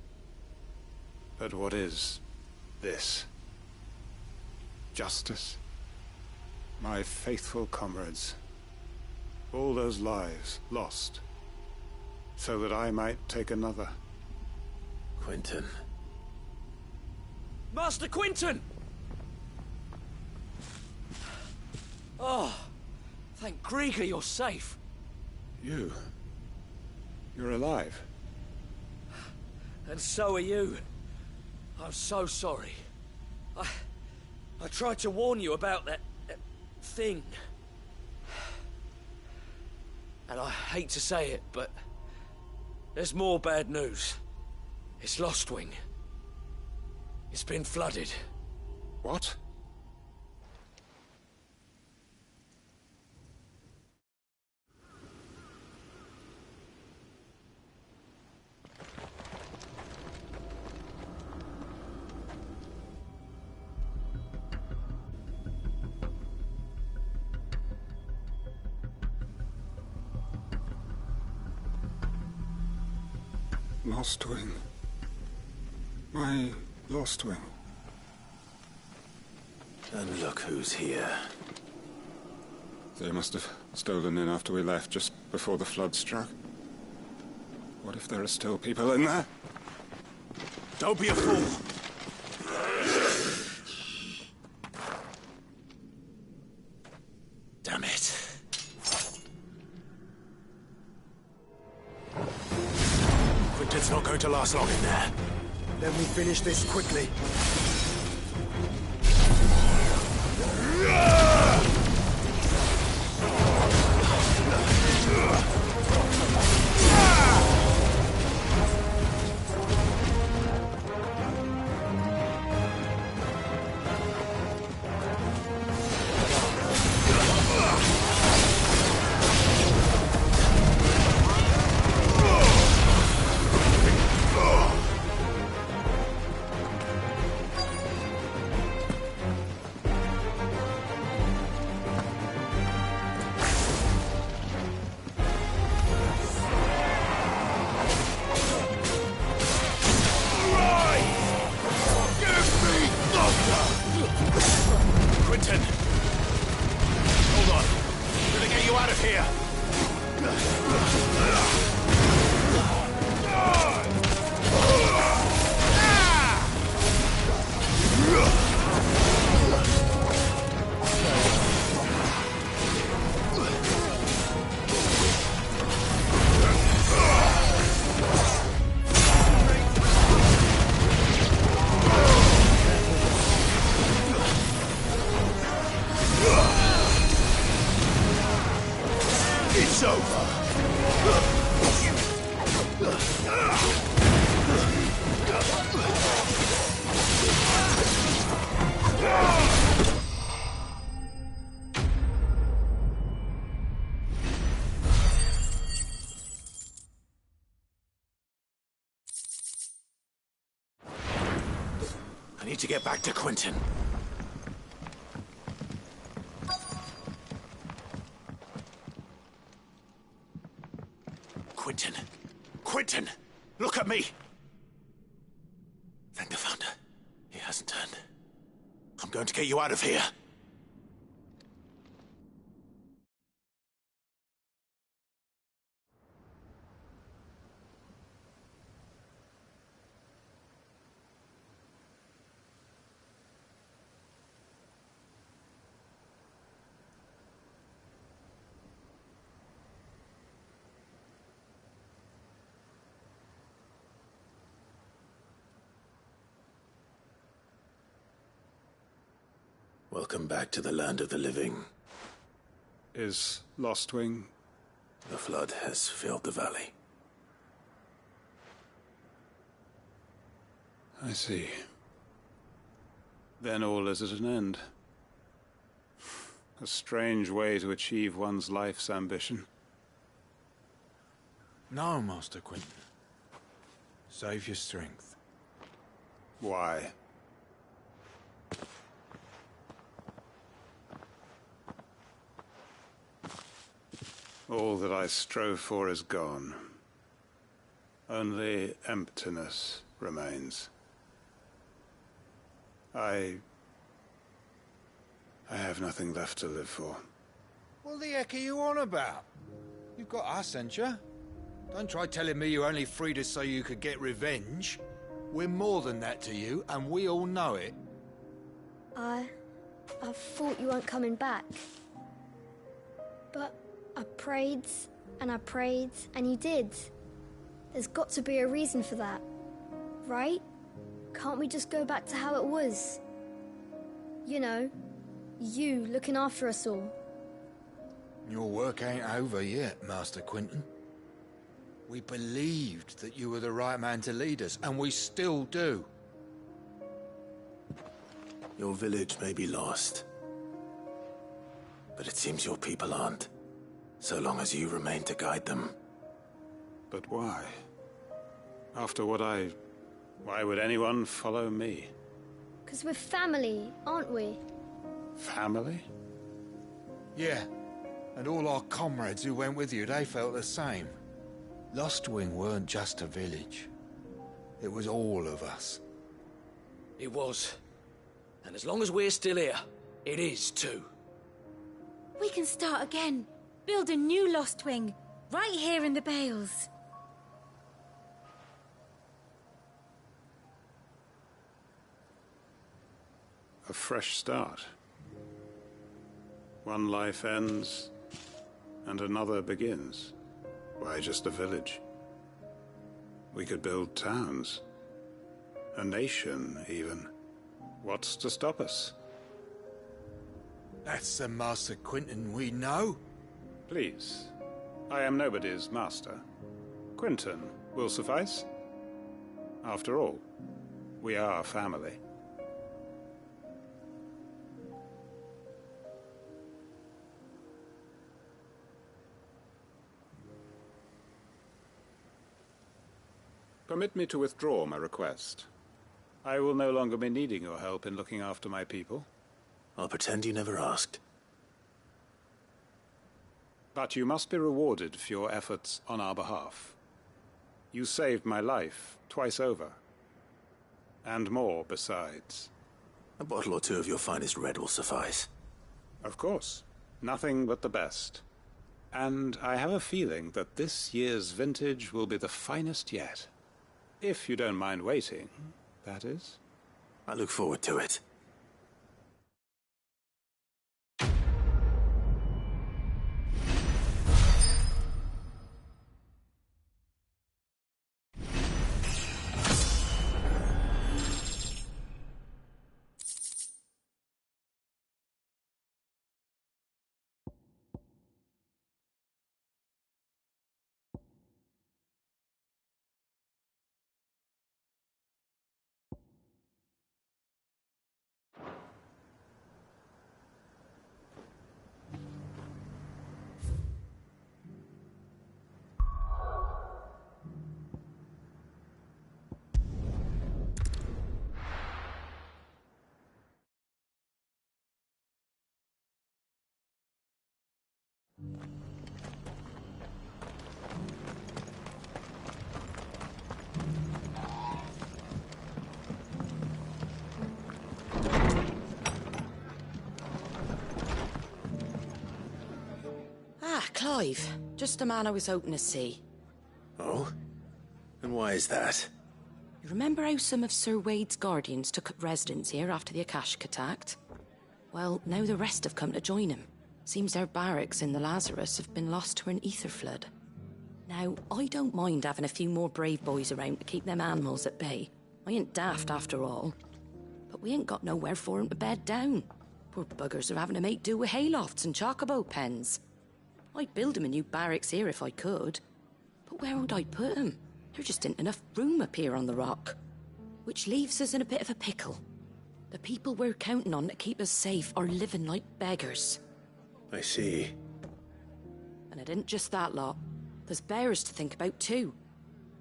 S18: But what is this? Justice? My faithful comrades. All those lives lost. So that I might take another.
S4: Quentin.
S9: Master Quentin! Oh, thank Grieger you're safe.
S18: You're alive.
S9: And so are you. I'm so sorry. I tried to warn you about that thing. And I hate to say it, but there's more bad news. It's Lostwing. It's been flooded.
S18: What? Lostwing. My Lostwing.
S4: And look who's here.
S18: They must have stolen in after we left, just before the flood struck. What if there are still people in there?
S4: Don't be a fool! Damn it. Quentin's not going to last long in there.
S13: Then we finish this quickly.
S4: Quentin! Hold on. I'm gonna get you out of here!
S1: It's over.
S4: I need to get back to Quentin. Quentin! Quentin! Look at me! Thank the Thunder. He hasn't turned. I'm going to get you out of here. Welcome back to the land of the living.
S18: Is Lostwing?
S4: The flood has filled the valley.
S18: I see. Then all is at an end. A strange way to achieve one's life's ambition.
S7: No, Master Quentin. Save your strength.
S18: Why? All that I strove for is gone. Only emptiness remains. I have nothing left to live for.
S7: What the heck are you on about? You've got us, ain't you? Don't try telling me you only freed us so you could get revenge. We're more than that to you, and we all know it.
S17: I thought you weren't coming back. But I prayed, and you did. There's got to be a reason for that, right? Can't we just go back to how it was? You know, you looking after us all.
S7: Your work ain't over yet, Master Quentin. We believed that you were the right man to lead us, and we still do.
S4: Your village may be lost, but it seems your people aren't, so long as you remain to guide them.
S18: But why? After what why would anyone follow me?
S17: 'Cause we're family, aren't we?
S18: Family?
S7: Yeah, and all our comrades who went with you, they felt the same. Lostwing weren't just a village. It was all of us.
S9: It was. And as long as we're still here, it is too.
S20: We can start again. Build a new Lostwing, right here in the Bales.
S18: A fresh start. One life ends, and another begins. Why just a village? We could build towns. A nation, even. What's to stop us?
S7: That's the Master Quentin we know.
S18: Please. I am nobody's master. Quentin will suffice. After all, we are family. Permit me to withdraw my request. I will no longer be needing your help in looking after my people.
S4: I'll pretend you never asked.
S18: But you must be rewarded for your efforts on our behalf. You saved my life twice over. And more besides.
S4: A bottle or two of your finest red will suffice.
S18: Of course. Nothing but the best. And I have a feeling that this year's vintage will be the finest yet. If you don't mind waiting, that is.
S4: I look forward to it.
S12: Clive. Just the man I was hoping to see.
S4: Oh? And why is that?
S12: You remember how some of Sir Wade's guardians took up residence here after the Akashic attacked? Well, now the rest have come to join him. Seems their barracks in the Lazarus have been lost to an ether flood. Now, I don't mind having a few more brave boys around to keep them animals at bay. I ain't daft after all. But we ain't got nowhere for 'em to bed down. Poor buggers are having to make do with haylofts and chocobo pens. I'd build 'em a new barracks here if I could. But where would I put 'em? There just ain't enough room up here on the rock. Which leaves us in a bit of a pickle. The people we're counting on to keep us safe are living like beggars.
S4: I see.
S12: And it isn't just that lot. There's bears to think about too.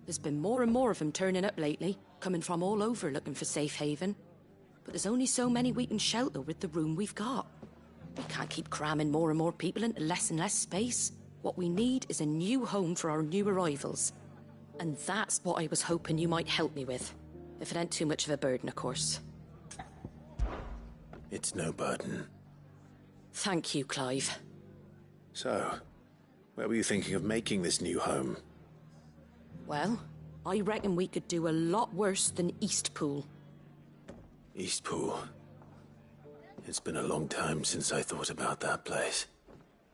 S12: There's been more and more of them turning up lately, coming from all over looking for safe haven. But there's only so many we can shelter with the room we've got. We can't keep cramming more and more people into less and less space. What we need is a new home for our new arrivals. And that's what I was hoping you might help me with. If it ain't too much of a burden, of course.
S4: It's no burden.
S12: Thank you, Clive.
S4: So, where were you thinking of making this new home?
S12: Well, I reckon we could do a lot worse than Eastpool.
S4: Eastpool. It's been a long time since I thought about that place.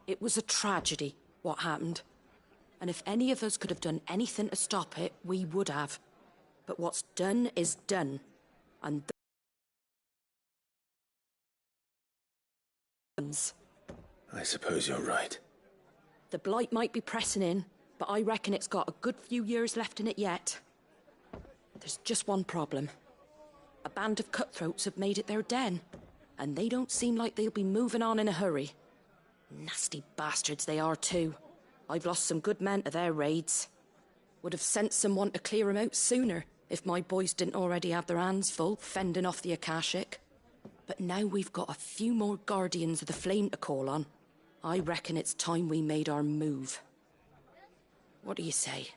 S12: It was a tragedy, what happened. And if any of us could have done anything to stop it, we would have. But what's done is done. And
S4: I suppose you're right.
S12: the blight might be pressing in, but I reckon it's got a good few years left in it yet. There's just one problem. A band of cutthroats have made it their den, and they don't seem like they'll be moving on in a hurry. Nasty bastards they are too. I've lost some good men to their raids. Would have sent someone to clear 'em out sooner if my boys didn't already have their hands full fending off the Akashic. But now we've got a few more guardians of the flame to call on. I reckon it's time we made our move. What do you say?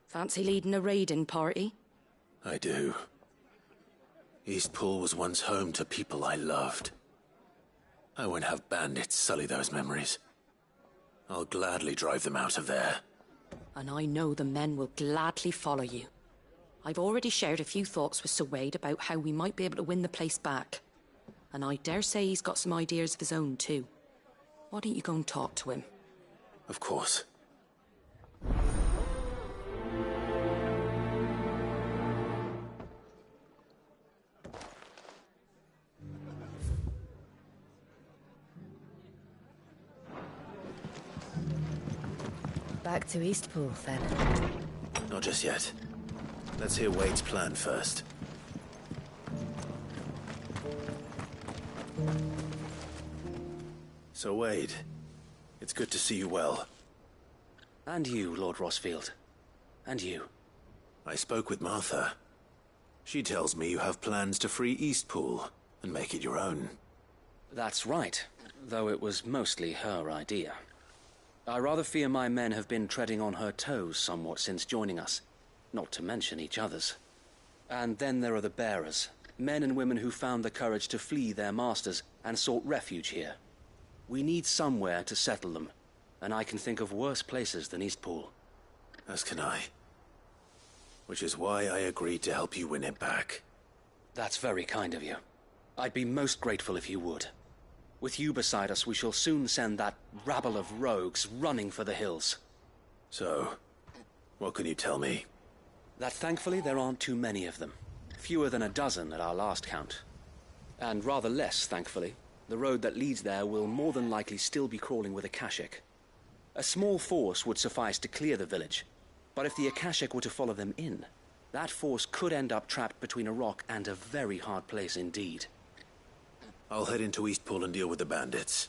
S12: Fancy leading a raiding party?
S4: I do. Eastpool was once home to people I loved. I won't have bandits sully those memories. I'll gladly drive them out of there.
S12: And I know the men will gladly follow you. I've already shared a few thoughts with Sir Wade about how we might be able to win the place back. And I dare say he's got some ideas of his own too. Why don't you go and talk to him?
S4: Of course.
S5: Back to Eastpool, then.
S4: Not just yet. Let's hear Wade's plan first. So, Wade, it's good to see you well.
S3: And you, Lord Rossfield. And you.
S4: I spoke with Martha. She tells me you have plans to free Eastpool and make it your own.
S3: That's right, though it was mostly her idea. I rather fear my men have been treading on her toes somewhat since joining us, not to mention each other's. And then there are the bearers. Men and women who found the courage to flee their masters and sought refuge here. We need somewhere to settle them, and I can think of worse places than Eastpool.
S4: As can I. Which is why I agreed to help you win it back.
S3: That's very kind of you. I'd be most grateful if you would. With you beside us, we shall soon send that rabble of rogues running for the hills.
S4: So, what can you tell me?
S3: That thankfully there aren't too many of them. Fewer than a dozen at our last count. And rather less, thankfully. The road that leads there will more than likely still be crawling with Akashic. A small force would suffice to clear the village, but if the Akashic were to follow them in, that force could end up trapped between a rock and a very hard place indeed.
S4: I'll head into Eastpool and deal with the bandits.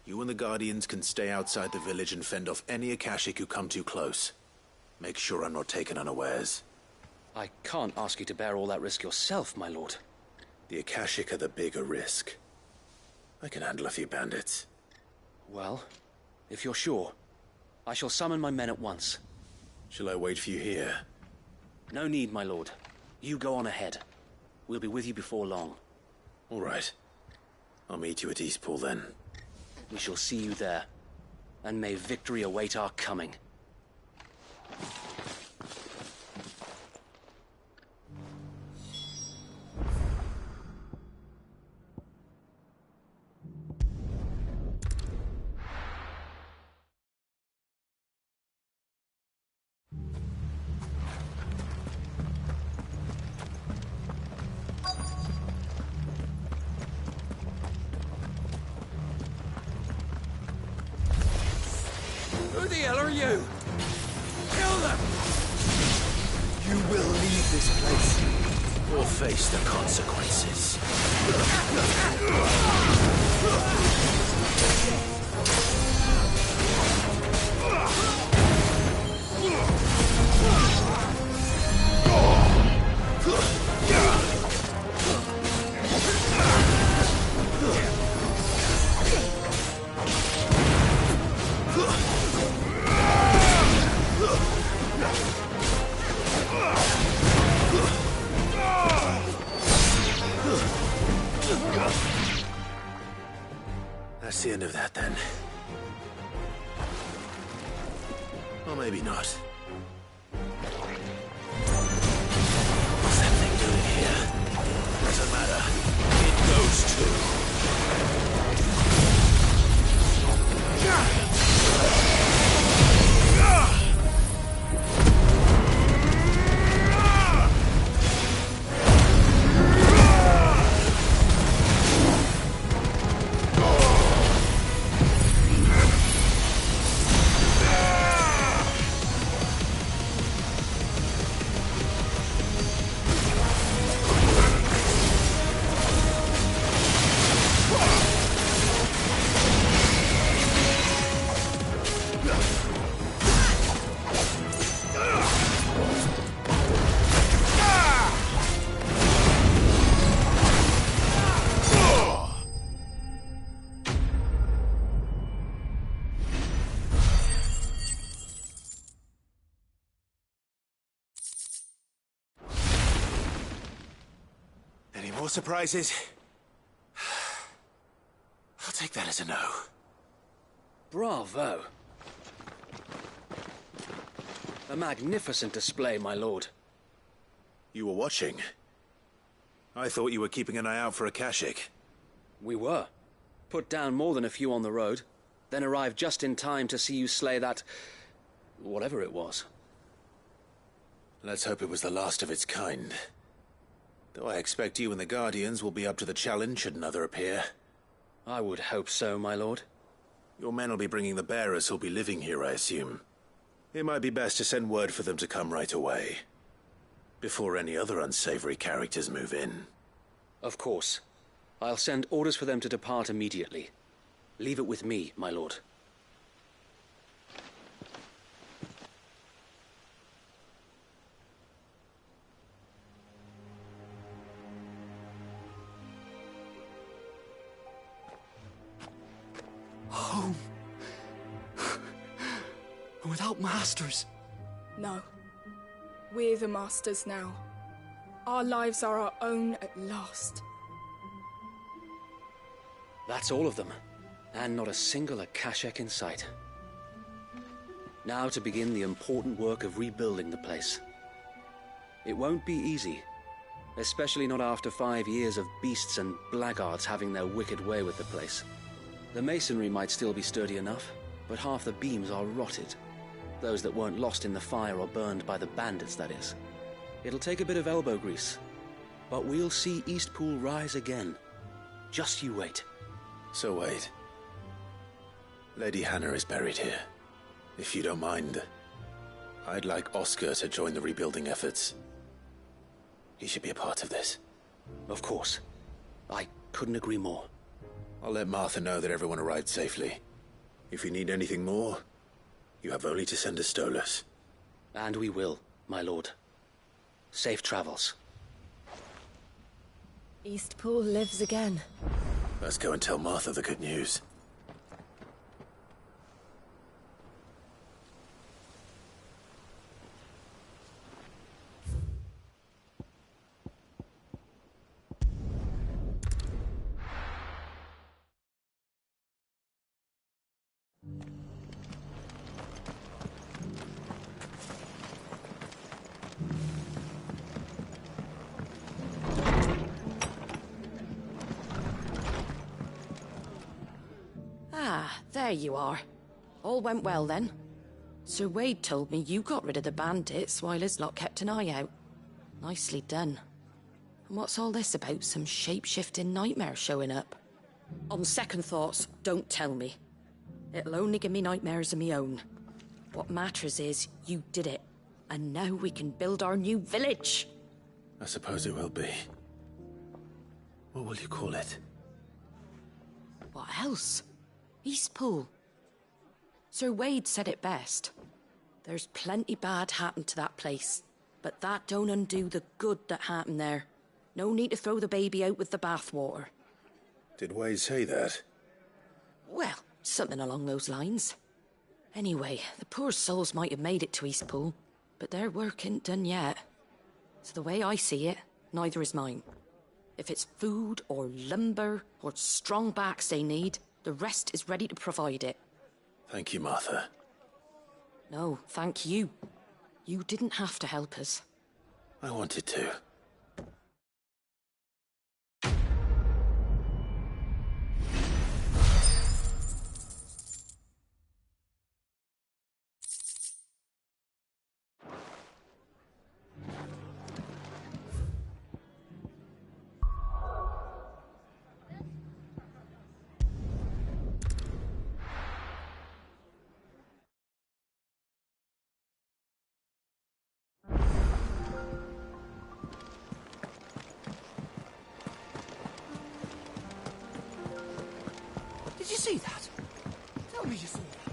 S4: You and the Guardians can stay outside the village and fend off any Akashic who come too close. Make sure I'm not taken unawares.
S3: I can't ask you to bear all that risk yourself, my lord.
S4: The Akashic are the bigger risk. I can handle a few bandits.
S3: Well, if you're sure, I shall summon my men at once.
S4: Shall I wait for you here?
S3: No need, my lord. You go on ahead. We'll be with you before long.
S4: All right. I'll meet you at Eastpool then.
S3: We shall see you there. And may victory await our coming.
S7: Who the hell are you? Kill them!
S4: You will leave this place, or face the consequences. That's the end of that, then. Or maybe not. What's that thing doing here? Doesn't matter. It goes too. Any more surprises? I'll take that as a no.
S3: Bravo. A magnificent display, my lord.
S4: You were watching. I thought you were keeping an eye out for Akashic.
S3: We were. Put down more than a few on the road, then arrived just in time to see you slay that... whatever it was.
S4: Let's hope it was the last of its kind. Though I expect you and the Guardians will be up to the challenge should another appear.
S3: I would hope so, my lord.
S4: Your men will be bringing the bearers who'll be living here, I assume. It might be best to send word for them to come right away, before any other unsavory characters move in.
S3: Of course. I'll send orders for them to depart immediately. Leave it with me, my lord.
S15: Home. Without masters.
S6: No. We're the masters now. Our lives are our own at last.
S3: That's all of them, and not a single Akashek in sight. Now to begin the important work of rebuilding the place. It won't be easy, especially not after 5 years of beasts and blackguards having their wicked way with the place. The masonry might still be sturdy enough, but half the beams are rotted. Those that weren't lost in the fire or burned by the bandits, that is. It'll take a bit of elbow grease, but we'll see Eastpool rise again. Just you wait.
S4: So wait. Lady Hannah is buried here. If you don't mind, I'd like Oscar to join the rebuilding efforts. He should be a part of this.
S3: Of course. I couldn't agree more.
S4: I'll let Martha know that everyone arrived safely. If you need anything more, you have only to send a Stolas.
S3: And we will, my lord. Safe travels.
S5: Eastpool lives again.
S4: Let's go and tell Martha the good news.
S12: There you are. All went well then. Sir Wade told me you got rid of the bandits while his lot kept an eye out. Nicely done. And what's all this about some shape-shifting nightmare showing up? On second thoughts, don't tell me. It'll only give me nightmares of me own. What matters is you did it. And now we can build our new village.
S4: I suppose it will be. What will you call it?
S12: What else? Eastpool. Sir Wade said it best. There's plenty bad happened to that place, but that don't undo the good that happened there. No need to throw the baby out with the bathwater.
S4: Did Wade say that?
S12: Well, something along those lines. Anyway, the poor souls might have made it to Eastpool, but their work ain't done yet. So the way I see it, neither is mine. If it's food or lumber or strong backs they need, the rest is ready to provide it.
S4: Thank you, Martha.
S12: No, thank you. You didn't have to help us.
S4: I wanted to.
S11: Did you see that? Tell me you saw that.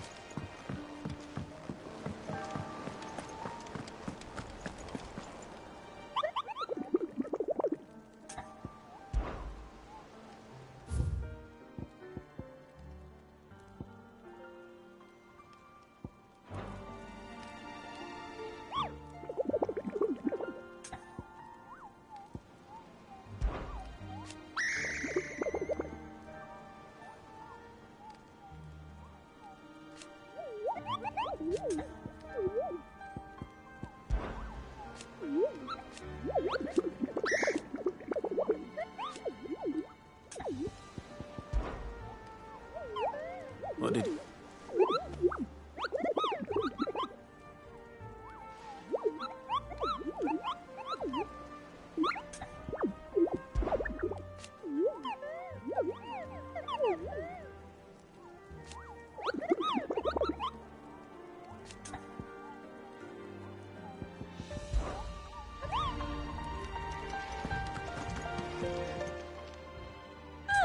S4: What did...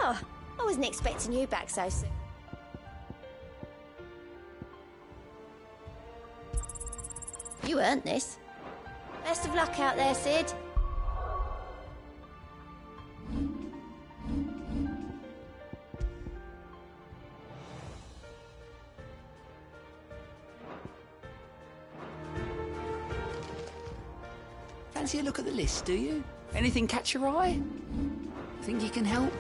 S14: Oh, I wasn't expecting you back so soon. You earned this. Best of luck out there, Sid.
S15: Fancy a look at the list, do you? Anything catch your eye? Think you can help?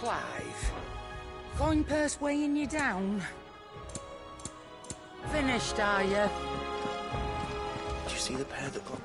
S10: Clive, fine purse weighing you down. Finished, are you?
S4: Did you see the pair that got